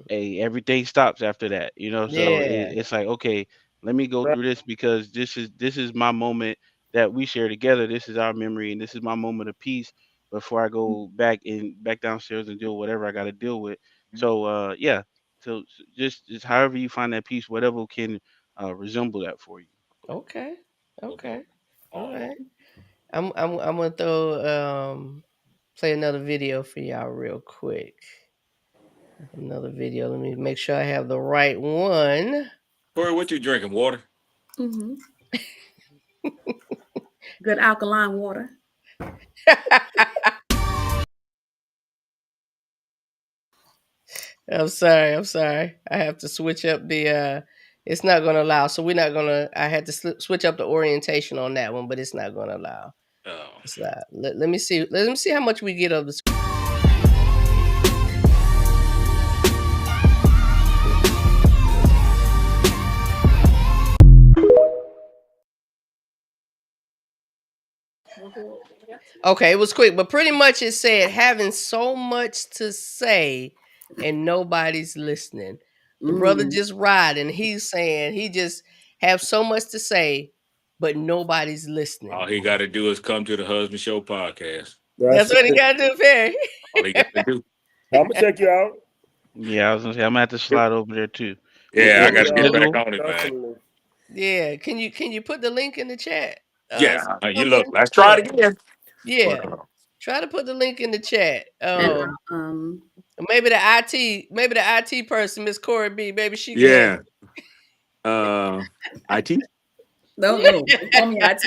Hey, everything stops after that, so yeah. it's like, okay, let me go Right. through this, because this is my moment that we share together. This is our memory, and this is my moment of peace before I go back downstairs and deal with whatever I got to deal with. So yeah. So just however you find that peace, whatever can resemble that for you. Okay. Okay. Okay. All All right. right. I'm gonna play another video for y'all real quick. Another video. Let me make sure I have the right one. Corey, what you drinking? Water? Hmm. Good alkaline water. I'm sorry. I have to switch up the it's not going to allow. So we're not going to I had to switch up the orientation on that one, but it's not going to allow. Oh. It's not. Let me see. Let me see how much we get of the Okay, it was quick, but pretty much it said having so much to say and nobody's listening. The brother just riding, he's saying he just have so much to say, but nobody's listening. All he got to do is come to the Husband Show podcast. That's what he got to do, Perry. All he got to do. I'm gonna check you out. Yeah, I was gonna say I'm gonna have to slide over there too. Yeah, I What's got the to get back schedule? on it, man. Definitely. Yeah, can you put the link in the chat? Yeah, you look. Something? Let's try it again. Yeah. But, Try to put the link in the chat. And Maybe the IT person, Miss Corey B, maybe she yeah. can. IT. no, don't call me IT.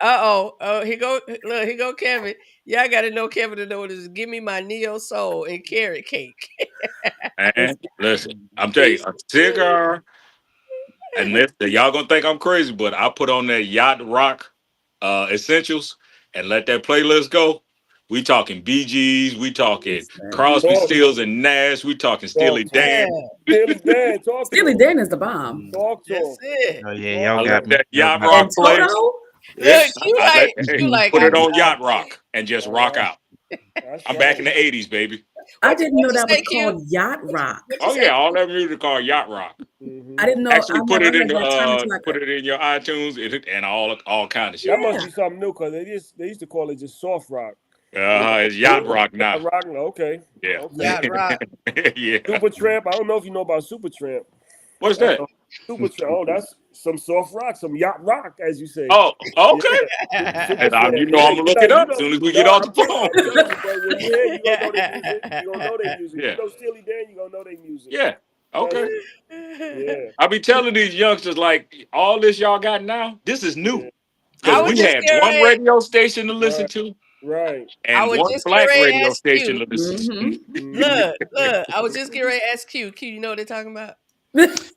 Oh, he go look, he go Kevin. Yeah, I gotta know Kevin to know this. Give me my Neo Soul and carrot cake. And listen, I'm telling you, a cigar. And y'all gonna think I'm crazy, but I put on that Yacht Rock essentials and let that playlist go. We talking BGs, we talking Crosby, Talk, Stills and Nash, we talking Steely talk. Yeah, Dan. Steely Dan, talk to Steely him. Dan is the bomb. Talk to that's him. it. Oh yeah, Talk y'all I to got let him. me. that Y'all Yacht got me. And Rock play. Toto? Yeah, Look, hey, you like put it IT. on Yacht Rock and just rock out. That's I'm back right. in the '80s, baby. I What didn't know you that say, was Q? called yacht rock. What you Oh say? yeah, all that music called Yacht Rock. I didn't know. I Actually, put never it in heard that term the until I put got. it in your iTunes and all kind of shit. That must Yeah. be something new because they used to call it just soft rock. It's Yacht Rock now. Rock, okay. Yeah. Okay. Yacht Rock. Yeah. Super Tramp. I don't know if you know about Super Tramp. What's that? Super Tramp. Oh, that's some soft rock, some yacht rock, as you say. Oh, Yeah. okay. Super And, Tramp. you know I'm gonna look it up as soon as we get off the phone. I'm telling you, but when you hear, you gonna know their music. You gonna know their music. Yeah. You know Steely Dan, you gonna know their music. Yeah. Okay. Yeah. I be telling these youngsters like all this y'all got now, this is new. Yeah. Because I was we just had getting one ready. radio station to listen Right. to Right. I and was one just getting black ready to radio ask Q. station to listen to. Mm-hmm. Mhm. Look. I was just getting ready to ask Q. Q, you know what they're talking about?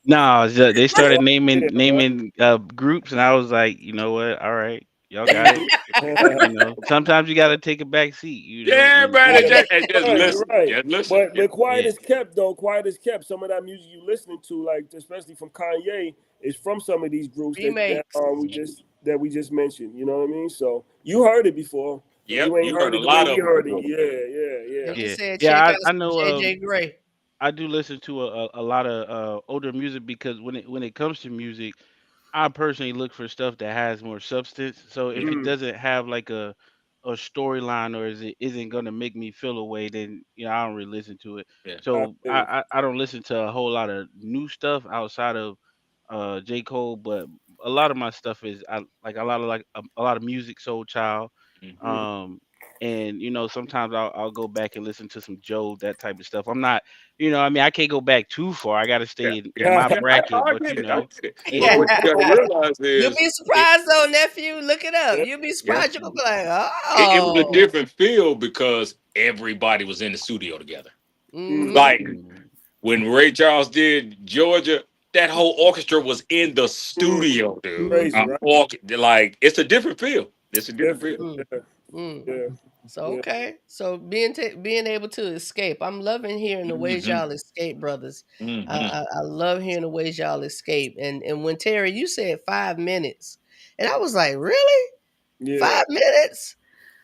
No, they started Yeah, right. naming groups, and I was like, you know what? All right, y'all got it. You know, sometimes you got to take a back seat. You know, Yeah, and man. Yeah, And just right, you're listen. right. Just listen. Yeah. But quiet yeah, is kept though. Quiet is kept. Some of that music you listening to, like especially from Kanye, is from some of these groups Remakes. that we just mentioned. You know what I mean? So you heard it before. If Yep. you ain't You heard heard a it the way lot we of them heard it, before. yeah. He yeah, said, check yeah. out I some know. JJ Gray. I do listen to a lot of older music because when it comes to music, I personally look for stuff that has more substance. So if Yeah. it Mm, doesn't have like a storyline or is it isn't gonna make me feel a way, then I don't really listen to it. Yeah. I So feel you. I don't listen to a whole lot of new stuff outside of J. Cole, but a lot of my stuff is I like a lot of music, Soul Child. Mhm. Mm, Um and sometimes I'll go back and listen to some Joe, that type of stuff. I'm not I mean I can't go back too far. I gotta Yeah. stay in Yeah. my Yeah. bracket, I but get it. I get it. But yeah. what you got to realize You'll is be it, surprised though, nephew. Look it up. yeah, You'll be yeah, surprised. You're gonna be like, it was a oh. different feel because everybody was in the studio together. mm, Mm-hmm. Like Mhm. when Ray Charles did Georgia, that whole orchestra was in the mm, studio, dude. crazy, Mm-hmm. right? Like it's a different feel. It's a different feel. Different. Mm. Yeah, Mm. yeah, So yeah. okay. So being able to escape. I'm loving hearing the ways Hmm. y'all escape, brothers. Hmm. I love hearing the ways y'all escape. And when Terry, you said 5 minutes, and I was like, really? Yeah, 5 minutes?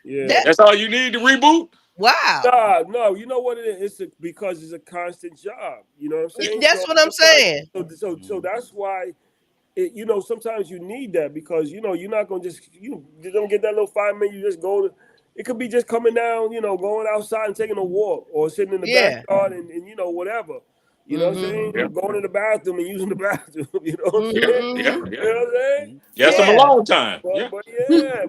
yeah. That That's all you need to reboot. wow. Nah, no, you know what it is? Because it's a constant job. You know what I'm saying? That's So what I'm sometimes, saying. so Mhm. that's why sometimes you need that because you're not gonna you don't get that little 5 minutes. You just go. It could be just coming down, going outside and taking a walk, or sitting in the Yeah. backyard and whatever. You know what I'm Mm-hmm. saying? Yeah, Or going to the bathroom and using the bathroom. You know what I'm Mm-hmm. yeah, saying? yeah, Mm-hmm. You yeah. know what I'm saying? Mhm. Yeah, some So, Yeah. alone time. Yeah.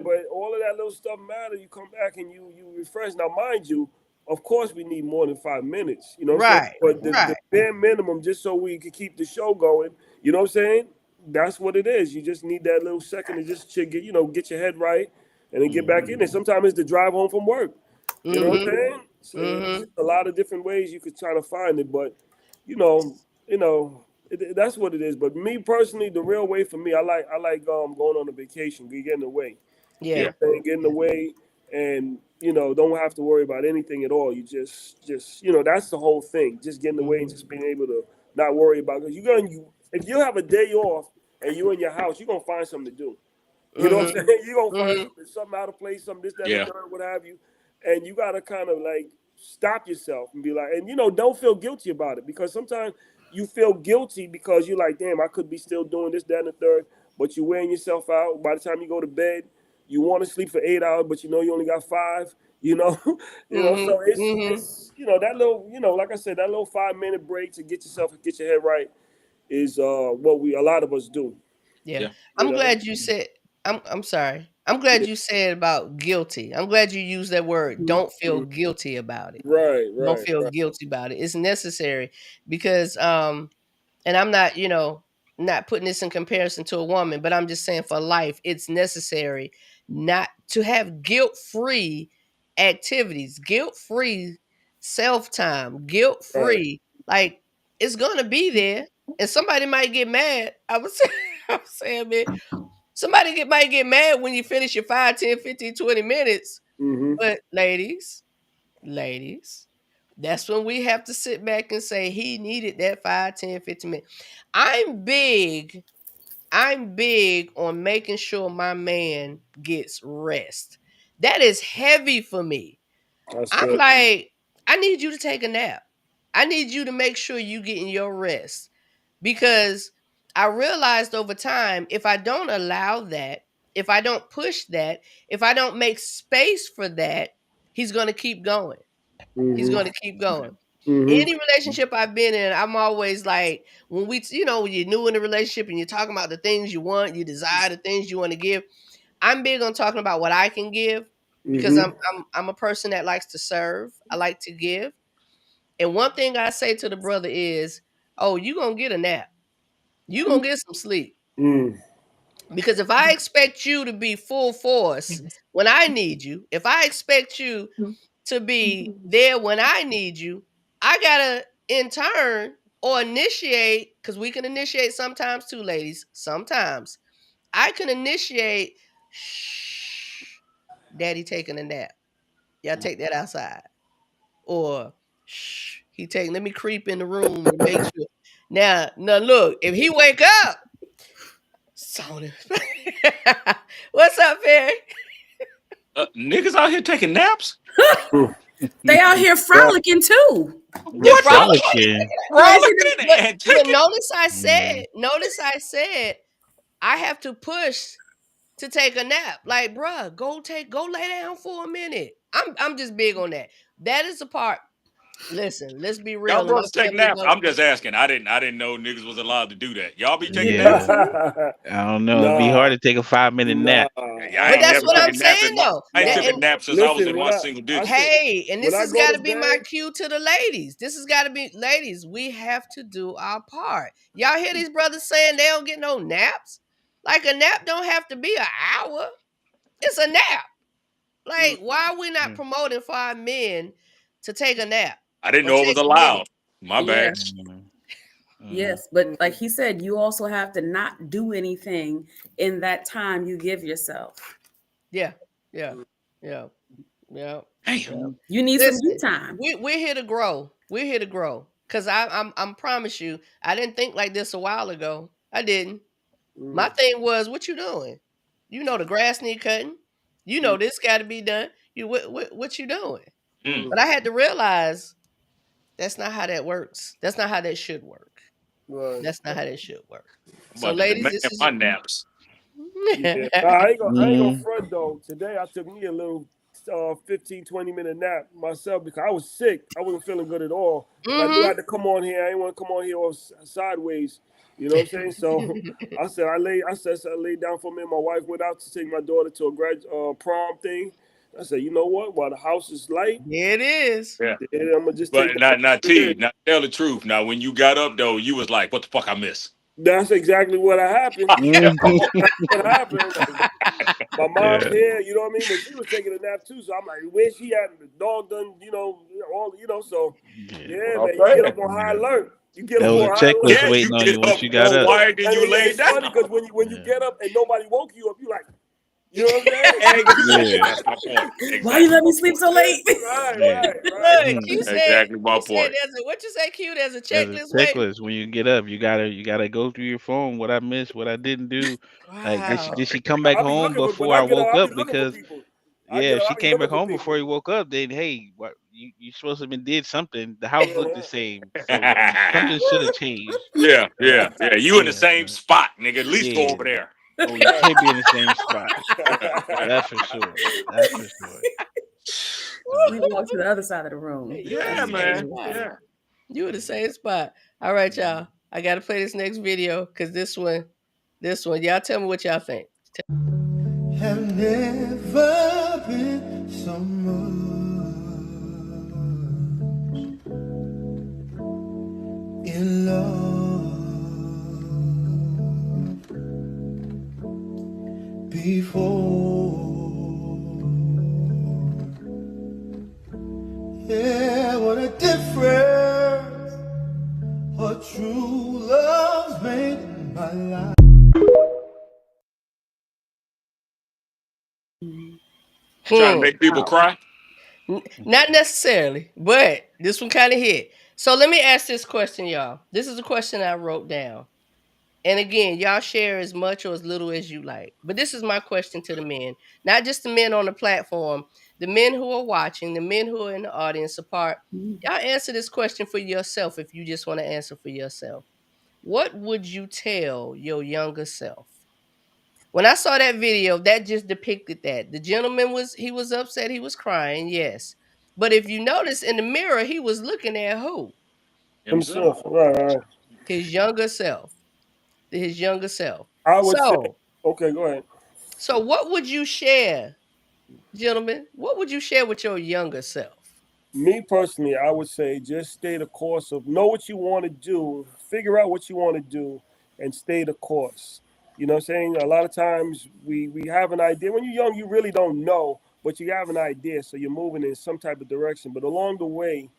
but all of that little stuff matter. You come back and you refresh. Now, mind you, of course, we need more than 5 minutes. You know what I'm saying? Right. But the Right. bare minimum, just so we can keep the show going. You know what I'm saying? That's what it is. You just need that little second to just get your head right and then get back Mhm. in it. Sometimes it's the drive home from work. You know what Mm-hmm. I'm saying? So it's Mm-hmm. a lot of different ways you could try to find it, but you know, that's what it is. But me personally, the real way for me, I like going on a vacation, getting away. You know Yeah. Yeah. what I'm saying? Getting away and don't have to worry about anything at all. You just that's the whole thing. Just getting away and Mm-hmm. just being able to not worry about because if you have a day off and you're in your house, you're gonna find something to do. You know what Mm-hmm. I'm saying? You're gonna find Mm-hmm. something out of place, something this, that, and the Yeah. third, what have you. And you gotta kind of like stop yourself and be like, and don't feel guilty about it because sometimes you feel guilty because you're like, damn, I could be still doing this, that, and the third, but you're wearing yourself out. By the time you go to bed, you want to sleep for 8 hours, but you only got five. Mm-hmm. So it's Mm-hmm. it's that little, like I said, that little 5 minute break to get your head right is what we a lot of us do. Yeah. Yeah. You I'm know, glad you said I'm sorry. I'm glad yeah. you said about guilty. I'm glad you used that word. Don't feel Mhm. guilty about it. Right, Don't right, feel right. guilty about it. It's necessary because and I'm not, not putting this in comparison to a woman, but I'm just saying for life, it's necessary not to have guilt-free activities, guilt-free self-time, Right. guilt-free. Like it's gonna be there. And somebody might get mad. I was saying, I was saying, man, might get mad when you finish your 5, 10, 15, 20 minutes. Mm-hmm. But ladies, that's when we have to sit back and say he needed that 5, 10, 15 minutes. I'm big. I'm big on making sure my man gets rest. That is heavy for me. That's I'm good. like, I need you to take a nap. I need you to make sure you getting your rest because I realized over time if I don't allow that, if I don't push that, if I don't make space for that, he's going to keep going. He's Mm-hmm. gonna keep going. Mm-hmm. Any relationship I've been in, I'm always like, when you're new in a relationship and you're talking about the things you want, you desire the things you want to give. I'm big on talking about what I can give because Mm-hmm. I'm a person that likes to serve. I like to give. And one thing I say to the brother is, "Oh, you gonna get a nap. You gonna get some sleep." Mm. Because if I expect you to be full force when I need you, if I expect you to be there when I need you, I gotta in turn or initiate because we can initiate sometimes too, ladies. Sometimes I can initiate, shh, daddy taking a nap. Y'all take that outside. Or, shh, let me creep in the room and make sure. Now, look, if he wake up, Sony. What's up, Perry? Niggas out here taking naps. They out here frolicking too. What? Frolicking. But notice I said, I have to push to take a nap. Like, bruh, go lay down for a minute. I'm just big on that. That is the part. Listen, let's be real. Y'all brothers take naps. I'm just asking. I didn't know niggas was allowed to do that. Y'all be taking naps? I don't know. It'd be hard to take a 5-minute nap. But that's what I'm saying, though. I ain't took a nap since I was in my single digit. Hey, and this has got to be my cue to the ladies. This has got to be, ladies, we have to do our part. Y'all hear these brothers saying they don't get no naps? Like, a nap don't have to be an hour. It's a nap. Like, why are we not promoting for our men to take a nap? I didn't know it was allowed. My bad. Yes, but like he said, you also have to not do anything in that time you give yourself. Yeah. Damn. You need some you time. We're here to grow. We're here to grow. Cause I'm promise you, I didn't think like this a while ago. I didn't. My thing was, what you doing? You know the grass need cutting. You know this got to be done. What you doing? But I had to realize that's not how that works. That's not how that should work. Right. That's not how that should work. So, ladies, this is my naps. Yeah. I ain't gonna front though. Today I took me a little 15-20 minute nap myself because I was sick. I wasn't feeling good at all. I knew I had to come on here. I didn't want to come on here all sideways. You know what I'm saying? So I laid down for a minute. My wife went out to take my daughter to a prom thing. I said, you know what? While the house is light, it is. Yeah, I'm gonna just. But not tell the truth. Now, when you got up though, you was like, "What the fuck I miss?" That's exactly what happened. What happened? My mom's here, you know what I mean? But she was taking a nap too, so I'm like, where's she at? The dog done, so man, you get up on high alert. You get up on high alert. Checklist waiting on you once you got up. Why did you lay down? It's funny because when you get up and nobody woke you up, you like, you know what I'm saying? That's my point. Exactly. Why you let me sleep so late? Right. Look, you said, exactly my point. What you say, Q? There's a checklist. When you get up, you gotta go through your phone. What I missed, what I didn't do. Wow. Like did she come back home before I woke up? Because if she came back home before you woke up, then hey, what you supposed to have been did something. The house looked the same. So something should have changed. Yeah. You in the same spot, nigga. At least go over there. Oh, you can't be in the same spot. That's for sure. We walk to the other side of the room. Yeah, man. Yeah. You in the same spot. All right, y'all. I gotta play this next video because this one, y'all tell me what y'all think. Have never been so much in love before. Yeah, what a difference what true love's made in my life. Trying to make people cry? Not necessarily, but this one kind of hit. So let me ask this question, y'all. This is a question I wrote down. And again, y'all share as much or as little as you like. But this is my question to the men. Not just the men on the platform, the men who are watching, the men who are in the audience apart. Y'all answer this question for yourself if you just want to answer for yourself. What would you tell your younger self? When I saw that video, that just depicted that. The gentleman was upset, he was crying, yes. But if you notice in the mirror, he was looking at who? Himself. Right. His younger self. His younger self. I would say, okay, go ahead. So what would you share, gentlemen? What would you share with your younger self? Me personally, I would say just stay the course of know what you want to do, figure out what you want to do, and stay the course. You know what I'm saying? A lot of times we have an idea. When you're young, you really don't know, but you have an idea, so you're moving in some type of direction. But along the way,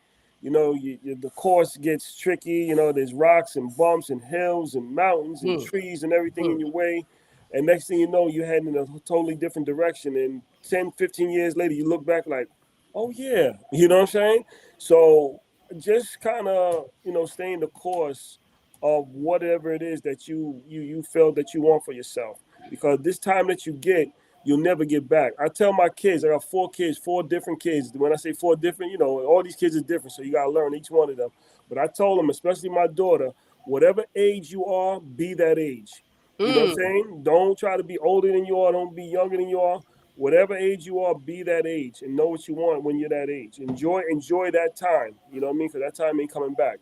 The course gets tricky. There's rocks and bumps and hills and mountains and Mm, trees and everything in mm. your way. And next thing you know, you're heading in a totally different direction. And 10, 15 years later, you look back like, oh, yeah. You know what I'm saying? So just kind of, staying the course of whatever it is that you feel that you want for yourself. Because this time that you get, you'll never get back. I tell my kids, I got 4 kids, 4 different kids. When I say 4 different, all these kids are different, so you gotta learn each one of them. But I told them, especially my daughter, whatever age you are, be that age. You know what I'm Mm, saying? Don't try to be older than you are. Don't be younger than you are. Whatever age you are, be that age and know what you want when you're that age. Enjoy that time. You know what I mean? Because that time ain't coming back.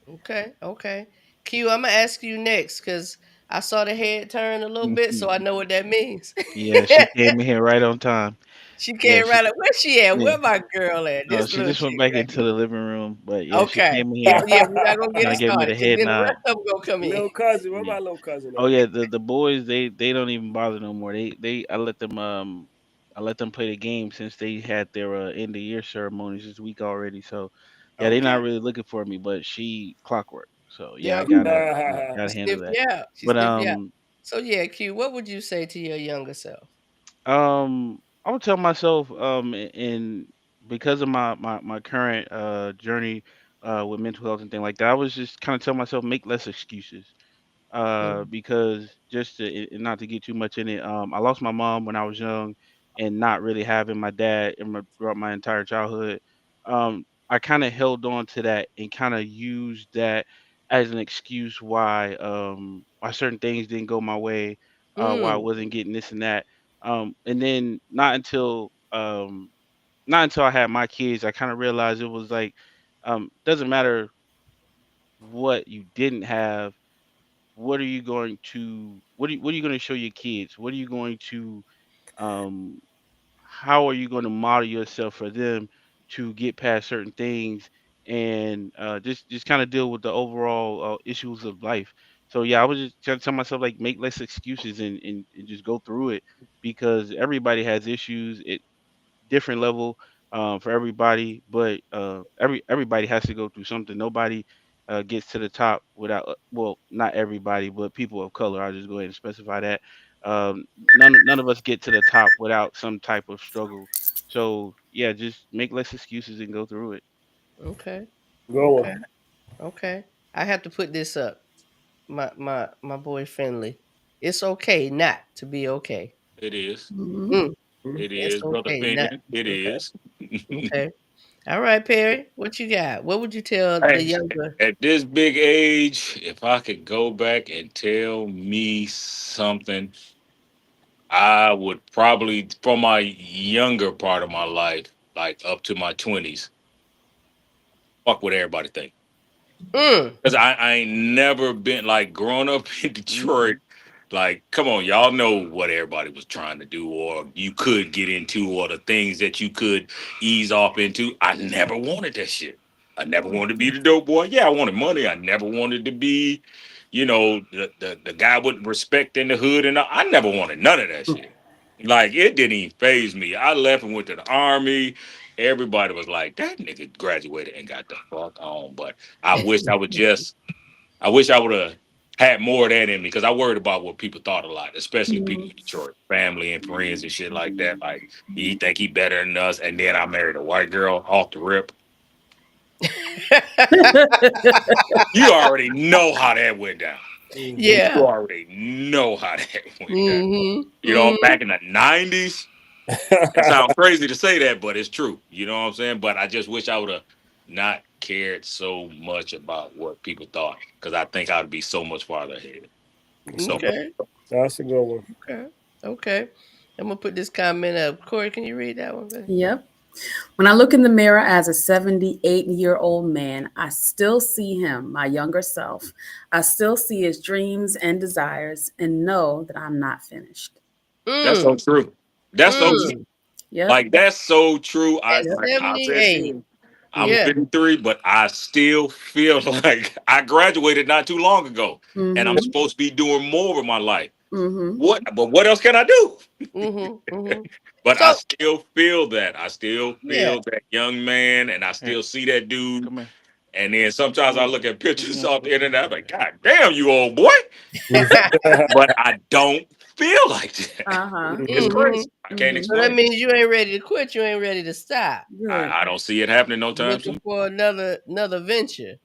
okay, okay. Q, I'm gonna ask you next because I saw the head turn a little bit, so I know what that means. Yeah, she came in here right on time. She Yeah, came she right up. Where she at? yeah. Where my girl at? No, This she little just went chick back right into here. the living room, but yeah, she Okay. came in Yeah, here, yeah, we're not gonna get kind it of gave me started the because head then the nod. rest of them gonna come in. Little cousin, where Yeah. my little cousin Oh at? yeah, the boys they don't even bother no more. They I let them play the game since they had their end of year ceremonies this week already. So yeah, they not Okay. really looking for me, but she clockwork. So yeah, I Yeah. gotta She gotta handle sniffed that. you out. She But sniffed you out. So yeah, Q, what would you say to your younger self? I would tell myself, and because of my current journey with mental health and thing like that, I was just kind of tell myself make less excuses. Mm, Because just and not to get too much in it, I lost my mom when I was young, and not really having my dad throughout my entire childhood. I kind of held on to that and kind of used that as an excuse why certain things didn't go my way, why I mm, wasn't getting this and that. And then not until I had my kids, I kind of realized it was like doesn't matter what you didn't have, what are you going to show your kids, what are you going to um how are you going to model yourself for them to get past certain things, and just kind of deal with the overall issues of life. So yeah, I was just trying to tell myself like make less excuses, and just go through it, because everybody has issues. Different level for everybody, but everybody has to go through something. Nobody gets to the top without, well, not everybody, but people of color. I'll just go ahead and specify that. None of us get to the top without some type of struggle. So yeah, just make less excuses and go through it. okay. Go on. Okay. Okay. I have to put this up. My boy Finley. It's okay not to be okay. It is. Mhm. Mm, It it's is, brother okay not opinion. to It be okay. is. Okay. All right, Perry. What you got? What would you tell the Hey, younger? at this big age, if I could go back and tell me something, I would probably, from my younger part of my life, like up to my 20s, fuck what everybody think. Mm, Because I ain't never been like growing up in Detroit. Like, come on, y'all know what everybody was trying to do, or you could get into, or the things that you could ease off into. I never wanted that shit. I never wanted to be the dope boy. Yeah, I wanted money. I never wanted to be, the guy with respect in the hood, and I never wanted none of that shit. Like, it didn't even phase me. I left and went to the army. Everybody was like, that nigga graduated and got the fuck on. But I wish I would just I wish I would have had more of that in me, because I worried about what people thought a lot, especially people Mhm. in Detroit, family and friends and shit like that. Like, he think he better than us, and then I married a white girl off the rip. You already know how that went down. You yeah. already know how that went down. Mm-hmm. Mm-hmm. Back in the 90s, that sounds crazy to say that, but it's true. You know what I'm saying? But I just wish I would have not cared so much about what people thought, because I think I'd be so much farther ahead. So much. Okay. That's a good one. Okay. Okay. I'm gonna put this comment up. Corey, can you read that one, baby? Yep. When I look in the mirror as a 78-year-old man, I still see him, my younger self. I still see his dreams and desires and know that I'm not finished. That's so Mm. true. That's so true. Mm. Yep. Like, that's so true. At I said 78. again, I'm Yeah. 53, but I still feel like I graduated not too long ago, and I'm Mhm. supposed to be doing more with my life. Mm-hmm. But what else can I do? But I So still feel that. I still yeah, feel that young man, and I still see that dude. Come here. And then sometimes I look at pictures off the internet. I'm like, God damn, you old boy. But I don't feel like that. Uh-huh. It's hmm crazy. I can't So that explain it. means you ain't ready to quit. You ain't ready to stop. Good. I don't see it happening no time Looking soon. for another venture.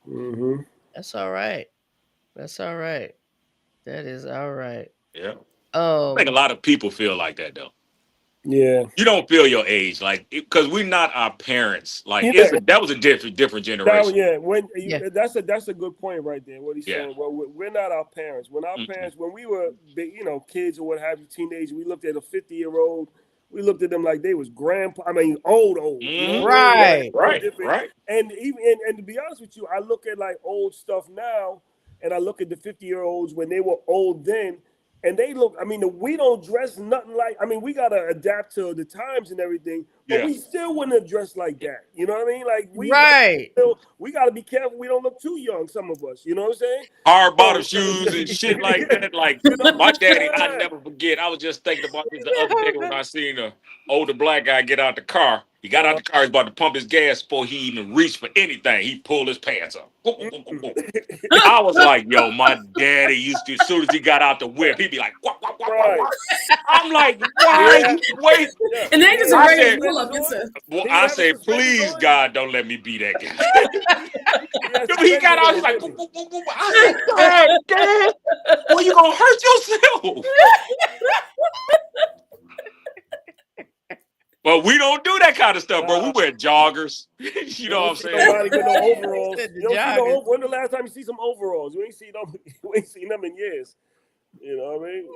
Mm-hmm. That's all right. That's all right. That is all right. Yeah. I think a lot of people feel like that though. Yeah. You don't feel your age, like because we're not our parents. Like Yeah. that was a different generation. Yeah. When Yeah. that's a good point right there. What he's Yeah. saying. Well, we're not our parents. When our parents, when we were big, kids or what have you, teenagers, we looked at a 50-year-old. We looked at them like they was grandpa. I mean, old. You know what I mean? Like, Right. Right. different. Right. And even and to be honest with you, I look at like old stuff now, and I look at the 50-year-olds when they were old then, and they look. I mean, we don't dress nothing like. I mean, we gotta adapt to the times and everything, but Yeah. we still wouldn't have dressed like that. You know what I mean? Like Right. we gotta be careful. We don't look too young. Some of us. You know what I'm saying? Hard bottom So, shoes and shit like that. Like you know, my daddy, I yeah. never forget. I was just thinking about this the other day when I seen a older black guy get out the car. He got out the car, he's about to pump his gas before he even reached for anything. He pulled his pants up. I was like, yo, my daddy used to, as soon as he got out the whip, he'd be like, wah, wah, wah, wah, Right. wah. I'm like, why Yeah. you wait? Yeah. And they just I ready said- to pull up. It's a Well, He I have say, suspenders please, on? God, don't let me be that guy. Yeah, Dude, he got out, he's like, woo, woo, woo, woo. I said, God damn, well, you gonna hurt yourself. But we don't do that kind of stuff, bro. We wear joggers. You know what I'm saying? Nobody with no overalls. Said the You don't see joggers. no. When the last time you see some overalls? We ain't seen them. We ain't seen them in years. You know what I mean?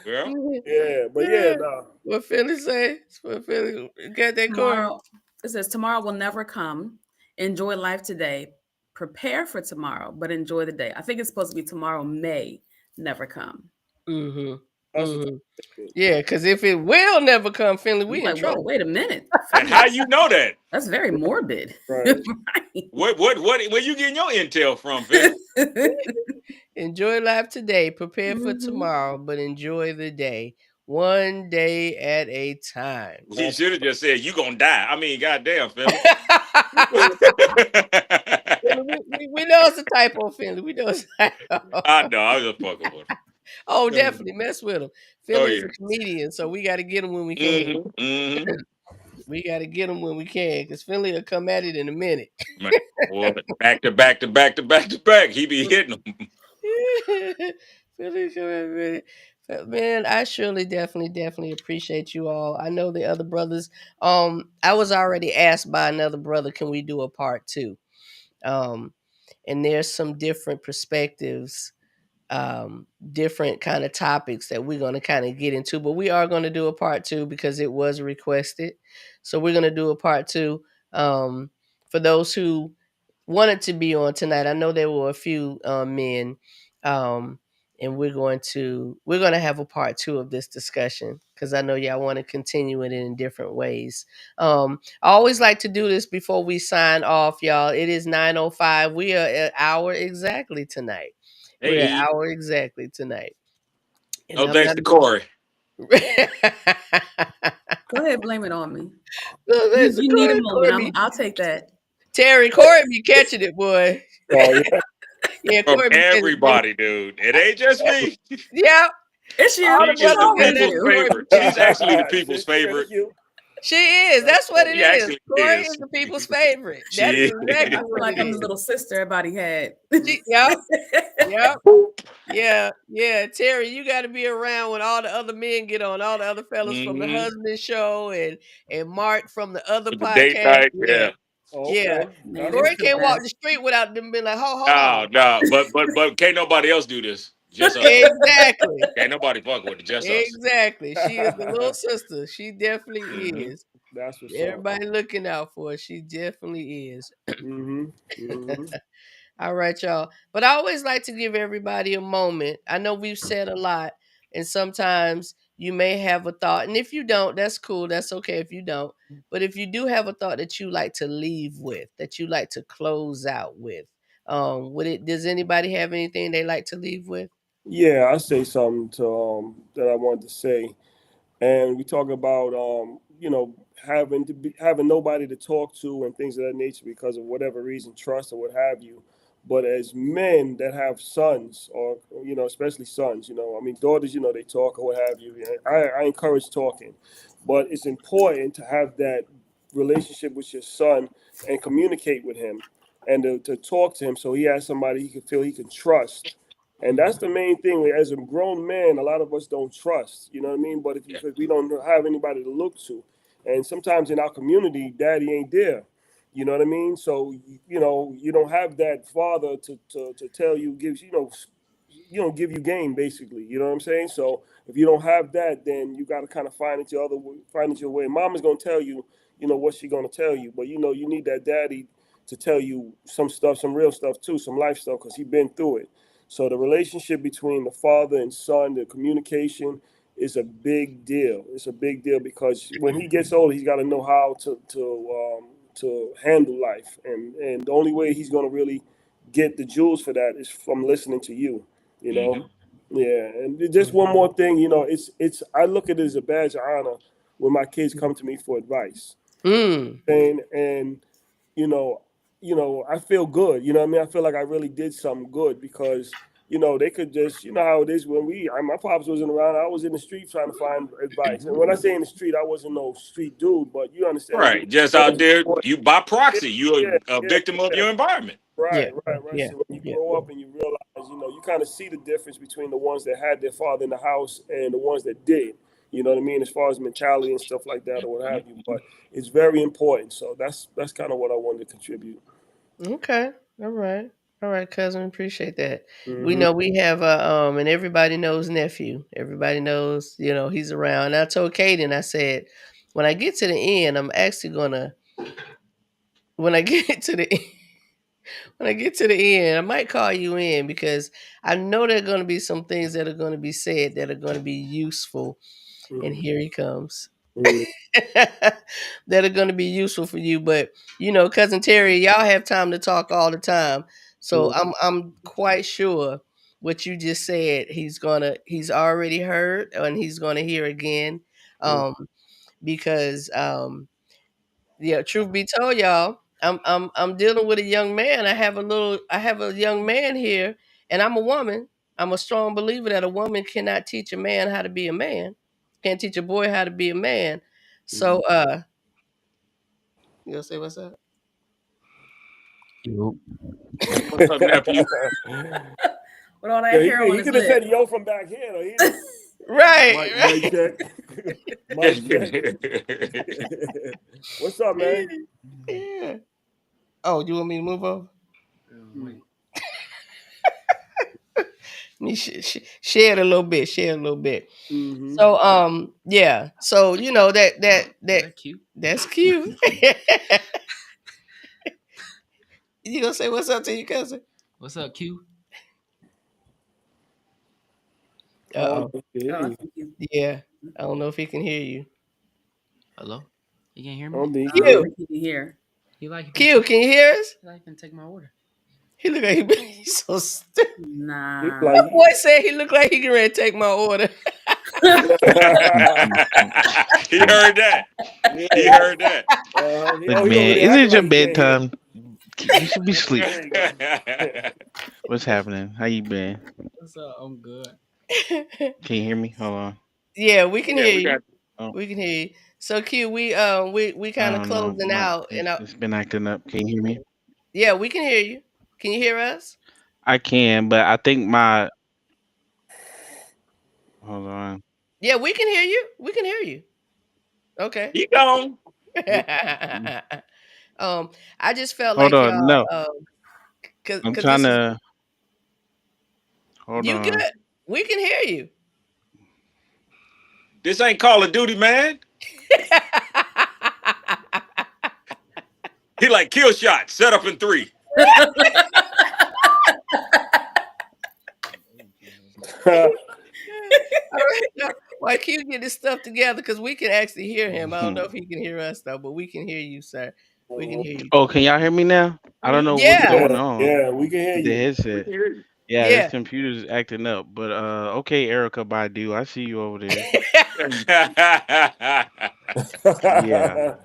Yeah. Yeah, but yeah, nah. What Philly say? What Philly got that Corey? tomorrow. It says tomorrow will never come. Enjoy life today. Prepare for tomorrow, but enjoy the day. I think it's supposed to be tomorrow may never come. Mm-hmm. That's Mm-hmm. Yeah, because if it will never come, Finley, we I'm in like, whoa, trouble. wait a minute. And how you know that? That's very morbid. right. Right. What where you getting your intel from, Phil? Enjoy life today. Prepare for Mhm. tomorrow, but enjoy the day. One day at a time. He should have just said, you gonna die. I mean, goddamn, Phil. we know it's a typo, Finley. We know it's a typo. I know, I was just fucking with him. Oh, definitely mess with him. Finley is yeah. a comedian, so we got to get him when we can. Mm-hmm. We got to get him when we can, because Finley will come at it in a minute. Man, boy, back to back to back to back to back. He be hitting them. Finley come at a minute. But, man, I surely definitely appreciate you all. I know the other brothers. I was already asked by another brother, can we do a part 2? And there's some different perspectives, different kind of topics that we're going to kind of get into, but we are going to do a part 2 because it was requested. So we're going to do a part 2. For those who wanted to be on tonight, I know there were a few men, and we're going to have a part 2 of this discussion because I know y'all want to continue it in different ways. I always like to do this before we sign off, y'all. It is 9:05. We are an hour exactly tonight. We're an Hey, hour exactly tonight. And no I'm thanks not to Corey. Go ahead, blame it on me. No, thanks to You need a Corey. moment. I'll take that. Terry, Corey be catching it, boy. Oh, yeah. Yeah, From Corey be catching it. everybody, dude. It ain't just me. Yeah, It's you. All the She is brothers the in there. people's favorite. She's actually the people's favorite. Thank you. she is. That's what it Yeah, is. actually Corey is. is the people's favorite. She That is is. exactly I feel what like it I'm the is. little sister everybody had. Yep. Yeah. Terry, you got to be around when all the other men get on, all the other fellas from the Mhm. husband show and Mark from the other With the date podcast. night, Yeah. yeah. Oh, Yeah. okay. Man, Corey it's the can't walk best. the street without them being like, hold No, on. no, but can't nobody else do this. Just us. Exactly. Can't nobody fuck with it. Just us. Exactly. She is the little sister. She definitely Mhm. is. That's what's up. Everybody looking out for her. She definitely is. Mm-hmm. Mm-hmm. All right, y'all. But I always like to give everybody a moment. I know we've said a lot, and sometimes you may have a thought. And if you don't, that's cool. That's okay if you don't. But if you do have a thought that you like to leave with, that you like to close out with, Does anybody have anything they like to leave with? Yeah, I say something to that I wanted to say, and we talk about having nobody to talk to and things of that nature because of whatever reason, trust or what have you. But as men that have sons, or especially sons, I mean daughters, they talk or what have you. And I encourage talking, but it's important to have that relationship with your son and communicate with him, and to talk to him so he has somebody he can feel he can trust. And that's the main thing. As a grown man, a lot of us don't trust. You know what I mean? But Yeah. because we don't have anybody to look to, and sometimes in our community, daddy ain't there. You know what I mean? So you don't have that father to tell you, gives give you game basically. You know what I'm saying? So if you don't have that, then you got to kind of find it your way. Mama's gonna tell you, what she gonna tell you, but you need that daddy to tell you some stuff, some real stuff too, some life stuff, because he been through it. So the relationship between the father and son, the communication is a big deal. It's a big deal because when he gets older, he's got to know how to handle life, and the only way he's gonna really get the jewels for that is from listening to you. You Hmm. know, yeah. And just one more thing, it's I look at it as a badge of honor when my kids come to me for advice, Mm. and you know, I feel good. You know what I mean? I feel like I really did something good because they could just, how it is when my pops wasn't around. I was in the street trying to find advice, and when I say in the street, I wasn't no street dude, but you understand what I mean. Right. Just Grow out up there, before- you by Yeah, proxy, you're yeah, a yeah, victim of yeah. your environment. Right, Yeah. right, right. Yeah. So when you Yeah. grow up and you realize, you kind of see the difference between the ones that had their father in the house and the ones that did. You know what I mean, as far as mentality and stuff like that, or what have you. But it's very important. So that's kind of what I wanted to contribute. Okay. All right. All right, cousin. Appreciate that. We Hmm. know we have and everybody knows nephew. Everybody knows, he's around. And I told Kaden, I said, when I get to the end, I'm actually gonna when I get to the when I get to the end, I might call you in because I know there are gonna be some things that are gonna be said that are gonna be useful. And Hmm. here he comes. Hmm. That are going to be useful for you. But cousin Terry, y'all have time to talk all the time, so I'm quite sure what you just said. He's already heard, and he's gonna hear again, Hmm. um, because yeah. Truth be told, y'all, I'm dealing with a young man. I have a young man here, and I'm a woman. I'm a strong believer that a woman cannot teach a man how to be a man. Can't teach a boy how to be a man. So you gonna say what's up? Yup. What's up, nephew? With all that Yeah, hair on he his could have lip. said yo from back here. Though. He didn't. Right, Mic right. check. Mic check. What's up, man? Yeah. Oh, you want me to move over? Me share it a little bit. Share it a little bit. Mm-hmm. So yeah. So that cute. that's cute. You gonna say what's up to your cousin? What's up, Q? Uh Oh, oh. Oh, I okay. think you. Yeah. I don't know if he can hear you. Hello? You can't hear I me? don't think I he don't can. Q. think you can hear. He like Q, can you hear us? he like can take my order. He look like he's so stupid. He Nah. like That boy said he looked like he can ready to take my order. He heard that. He yeah. heard that. Look, He over man, there isn't acting it your like he can't hear. bedtime? You should be asleep. There you go. What's happening? How you been? What's up? I'm good. Can you hear me? Hold on. Yeah, we can Yeah, hear we you. got. Oh, We can hear you. So Q, we I kind of don't know. closing out, and It's been acting up. Can you hear me? yeah, we can hear you. Can you hear us? I can, but I think my hold on. Yeah, we can hear you. We can hear you. Okay. He gone. I just felt Hold like on. y'all, No, I'm cause trying this is to. Hold you on. good. We can hear you. This ain't Call of Duty, man. He like kill shot. Set up in 3. All right, now, why Q get this stuff together? Because we can actually hear him. I don't know if he can hear us though, but we can hear you, sir. We can hear you. Oh, can y'all hear me now? I don't know what's Yeah, going Yeah, on yeah, we can hear with the you. We headset. can hear you. Yeah, this yeah. computer's acting up. But okay, Erica Badu, I see you over there. Yeah,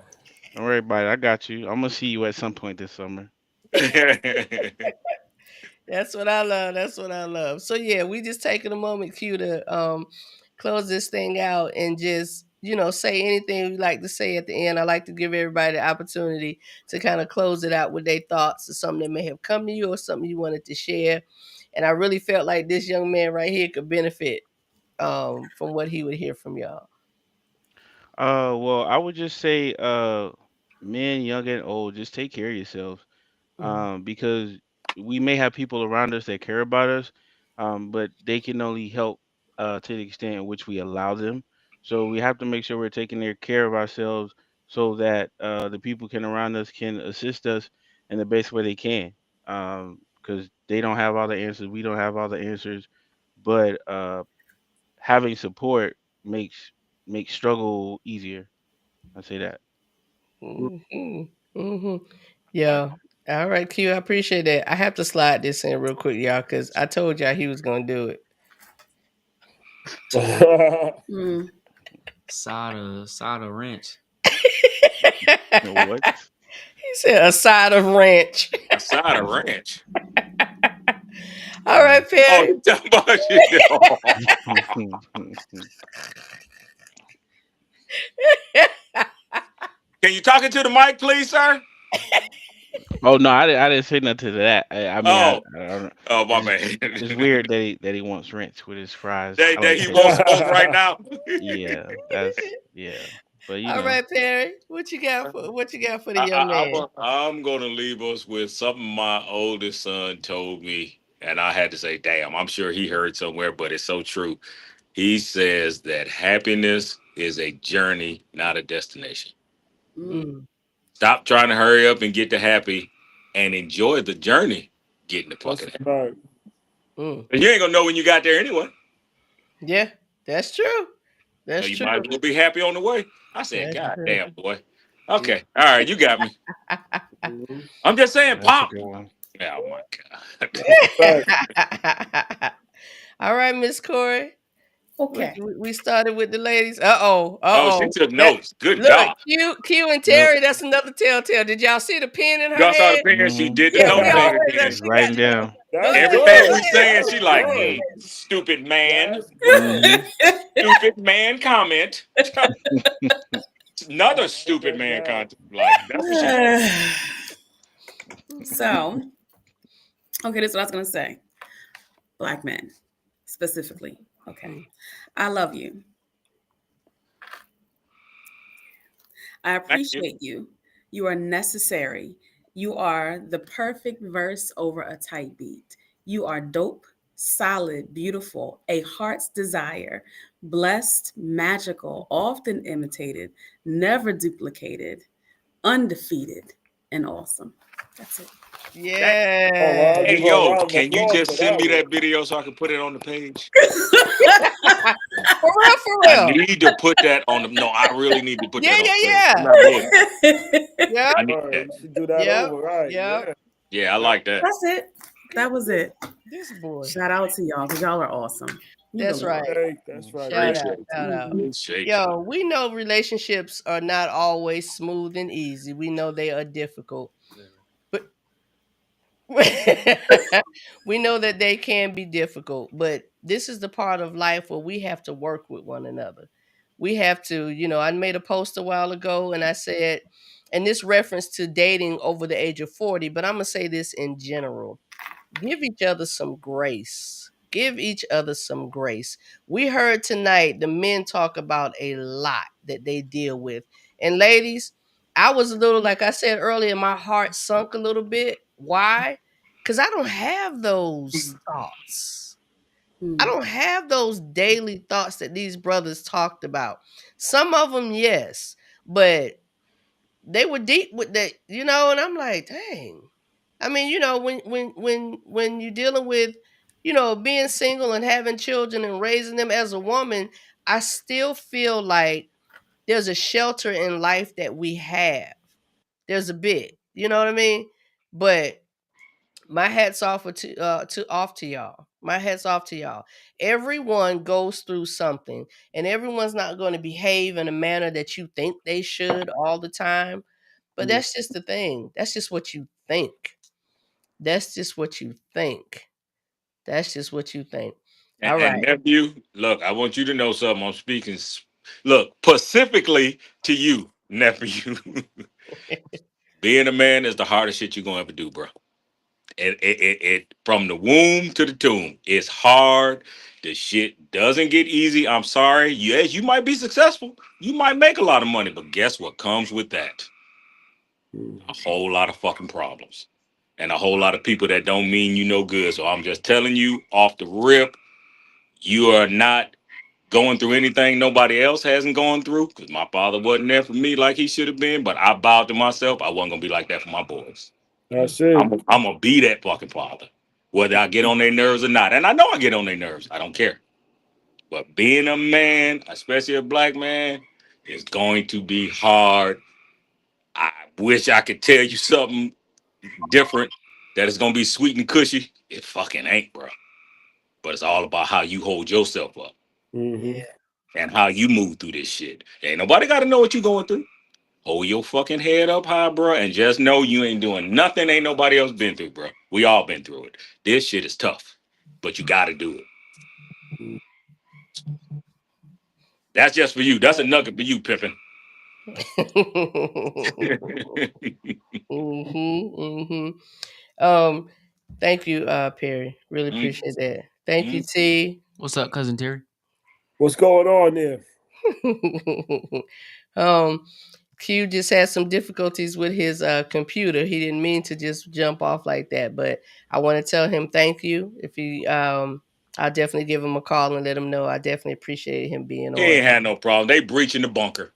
don't worry about it. I got you. I'm gonna see you at some point this summer. That's what I love. That's what I love. So yeah, we just taking a moment, Q, to close this thing out and just, say anything we like to say at the end. I like to give everybody the opportunity to kind of close it out with their thoughts or something that may have come to you or something you wanted to share. And I really felt like this young man right here could benefit from what he would hear from y'all. Well, I would just say, men, young and old, just take care of yourselves. Mm, Because we may have people around us that care about us, but they can only help to the extent in which we allow them. So we have to make sure we're taking care of ourselves so that the people can around us can assist us in the best way they can. Because they don't have all the answers, we don't have all the answers, but having support makes makes struggle easier. I say that. hmm hmm Yeah. All right, Q. I appreciate that. I have to slide this in real quick, y'all, because I told y'all he was gonna do it. Mm. Solder wrench. What? He said a side of ranch. A side of ranch. All right, Oh, Perry. you talking about you? Can you talk into the mic, please, sir? Oh no, I didn't say nothing to that. I mean, Oh, I don't know. oh, my It's man. weird that he wants ranch with his fries. I That like he ketchup. wants smoke right now. Yeah, that's yeah. But All right, Perry. What you got for the young man? I'm gonna leave us with something my oldest son told me, and I had to say, "Damn!" I'm sure he heard somewhere, but it's so true. He says that happiness is a journey, not a destination. Mm. Mm, Stop trying to hurry up and get to happy, and enjoy the journey getting to That's fucking happy. right. mm. And you ain't gonna know when you got there anyway. Yeah, that's true. So That's you true. might as well be happy on the way. I said, That's "God true. damn, boy." Okay, all right, you got me. Mhm. I'm just saying, that's a pop. good one. Oh my god. Right. All right, Miss Corey. Okay. We started with the ladies. Uh Oh, she oh. took That notes. Good look, God. Q and Yep. Terry. That's another telltale. Did y'all see the pen in her Y'all saw the head? pen. She did the Yeah, we note thing always again. Just she got writing down. go That's ahead, Everything go we good. ahead. saying, That's she like, good. stupid man, That's good. stupid man comment. Another I wrote stupid that man down. comment. Like, that's what she said. So, okay, this is what I was going to say. Black men, specifically. Okay. Mm. I love you. I Thank you. appreciate you. You are necessary. You are the perfect verse over a tight beat. You are dope, solid, beautiful, a heart's desire, blessed, magical, often imitated, never duplicated, undefeated, and awesome. That's it. Oh, well, Yeah. I'll Hey, give her a yo, round of can you applause for just send that me one. that video so I can put it on the page? For real, for I real. need to put that on the. No, I really need to put Yeah, that on the yeah, page. I'm yeah. not bullshitting. Yep, I need All right, that. you should do that yep, over, right? yep. Yeah. Yeah, I Yep. like that. That's it. That was it. This boy. Shout out to y'all because y'all are awesome. You That's really are. right. Hey, that's right. Shout Yeah. out, Appreciate it. shout out. Mhm. Appreciate you. Yo, we know relationships are not always smooth and easy. We know they are difficult. But we know that they can be difficult, but this is the part of life where we have to work with one another. We have to, I made a post a while ago and I said, and this reference to dating over the age of 40, but I'm going to say this in general. Give each other some grace. Give each other some grace. We heard tonight the men talk about a lot that they deal with. And ladies, I was a little, like I said earlier, my heart sunk a little bit. Why? Because I don't have those thoughts. I Mm. don't have those daily thoughts that these brothers talked about. Some of them, yes, but they were deep with that, and I'm like, dang. I mean, when you're dealing with, being single and having children and raising them as a woman, I still feel like there's a shelter in life that we have. There's a bit, you know what I mean? But my hats off to y'all. My hats off to y'all. Everyone goes through something, and everyone's not going to behave in a manner that you think they should all the time. But that's just the thing. That's just what you think. That's just what you think. That's just what you think. All And right. nephew, look, I want you to know something. I'm speaking, look, specifically to you, nephew. Being a man is the hardest shit you're gonna ever do, bro. It from the womb to the tomb. It's hard. The shit doesn't get easy. I'm sorry. Yes, you might be successful. You might make a lot of money, but guess what comes with that? A whole lot of fucking problems. And a whole lot of people that don't mean you no good. So I'm just telling you off the rip, you are not going through anything nobody else hasn't gone through. Because my father wasn't there for me like he should have been. But I vowed to myself I wasn't gonna be like that for my boys. That's it. I'm gonna be that fucking father, whether I get on their nerves or not. And I know I get on their nerves. I don't care. But being a man, especially a black man, is going to be hard. I wish I could tell you something different that it's gonna be sweet and cushy. It fucking ain't, bro. But it's all about how you hold yourself up Mm-hmm. and how you move through this shit. Ain't nobody got to know what you're going through. Hold your fucking head up high, bro, and just know you ain't doing nothing ain't nobody else been through, bro. We all been through it. This shit is tough, but you got to do it. That's just for you. That's a nugget for you, Pippin. Thank you, Perry. Really appreciate that. Thank you, T. What's up, cousin Terry? What's going on there? Q just had some difficulties with his computer. He didn't mean to just jump off like that, but I want to tell him thank you. If he, I'll definitely give him a call and let him know I definitely appreciate him being He on. ain't had no problem. They breaching the bunker.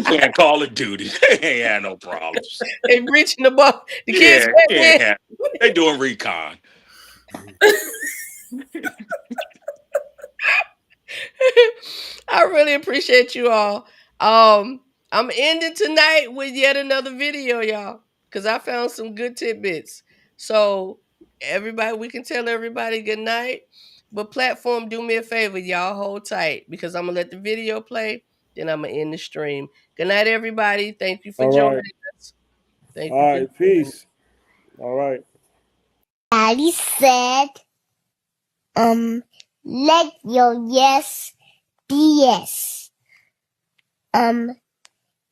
Playing Call of Duty. They ain't had no problems. They breaching the bunker. The kids went in. They doing recon. I really appreciate you all. I'm ending tonight with yet another video, y'all, because I found some good tidbits. So everybody, we can tell everybody good night. But platform, do me a favor, y'all hold tight because I'm gonna let the video play, then I'm gonna end the stream. Good night, everybody. Thank you for joining us. Thank you. All right, peace. All right. Daddy said, let your yes be yes. And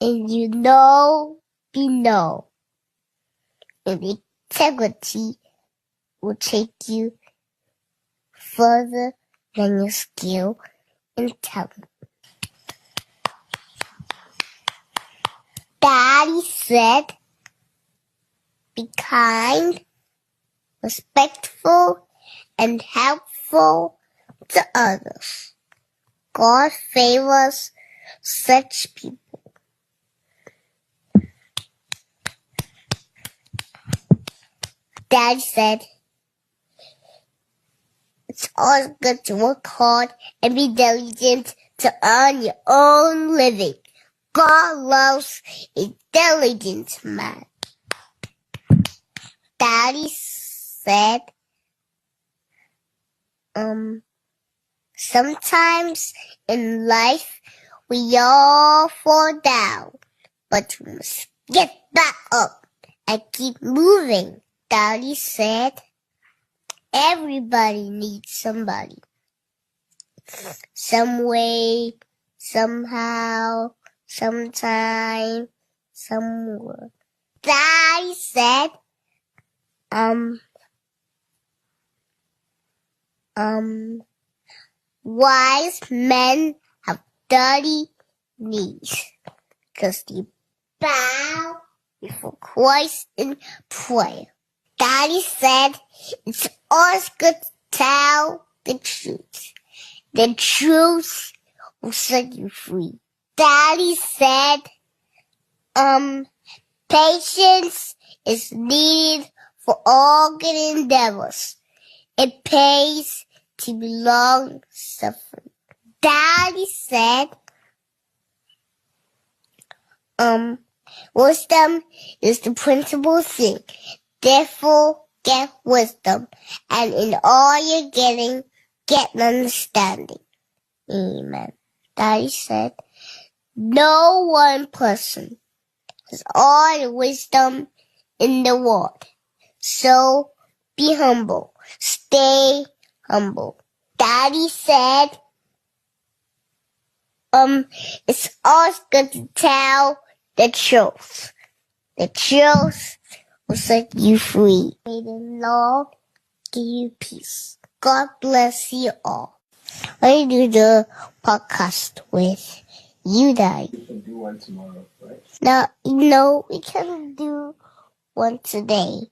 you know be no. And integrity will take you further than your skill and talent. Daddy said, be kind, respectful, and helpful to others. God favors such people. Daddy said, it's always good to work hard and be diligent to earn your own living. God loves a diligent man. Daddy said, sometimes in life we all fall down, but we must get back up and keep moving. Daddy said, everybody needs somebody. Some way, somehow, sometime, somewhere. Daddy said, wise men have dirty knees, 'cause they bow before Christ in prayer. Daddy said, it's always good to tell the truth. The truth will set you free. Daddy said, patience is needed for all good endeavors. It pays to be long-suffering. Daddy said, Wisdom is the principal thing. Therefore, get wisdom, and in all you're getting, get understanding. Amen. Daddy said, no one person has all the wisdom in the world. So be humble. Stay humble. Daddy said, it's always good to tell the truth. The truth will set you free. May the Lord give you peace. God bless you all. I do the podcast with you, Daddy. We can do one tomorrow, right? No, we can do one today.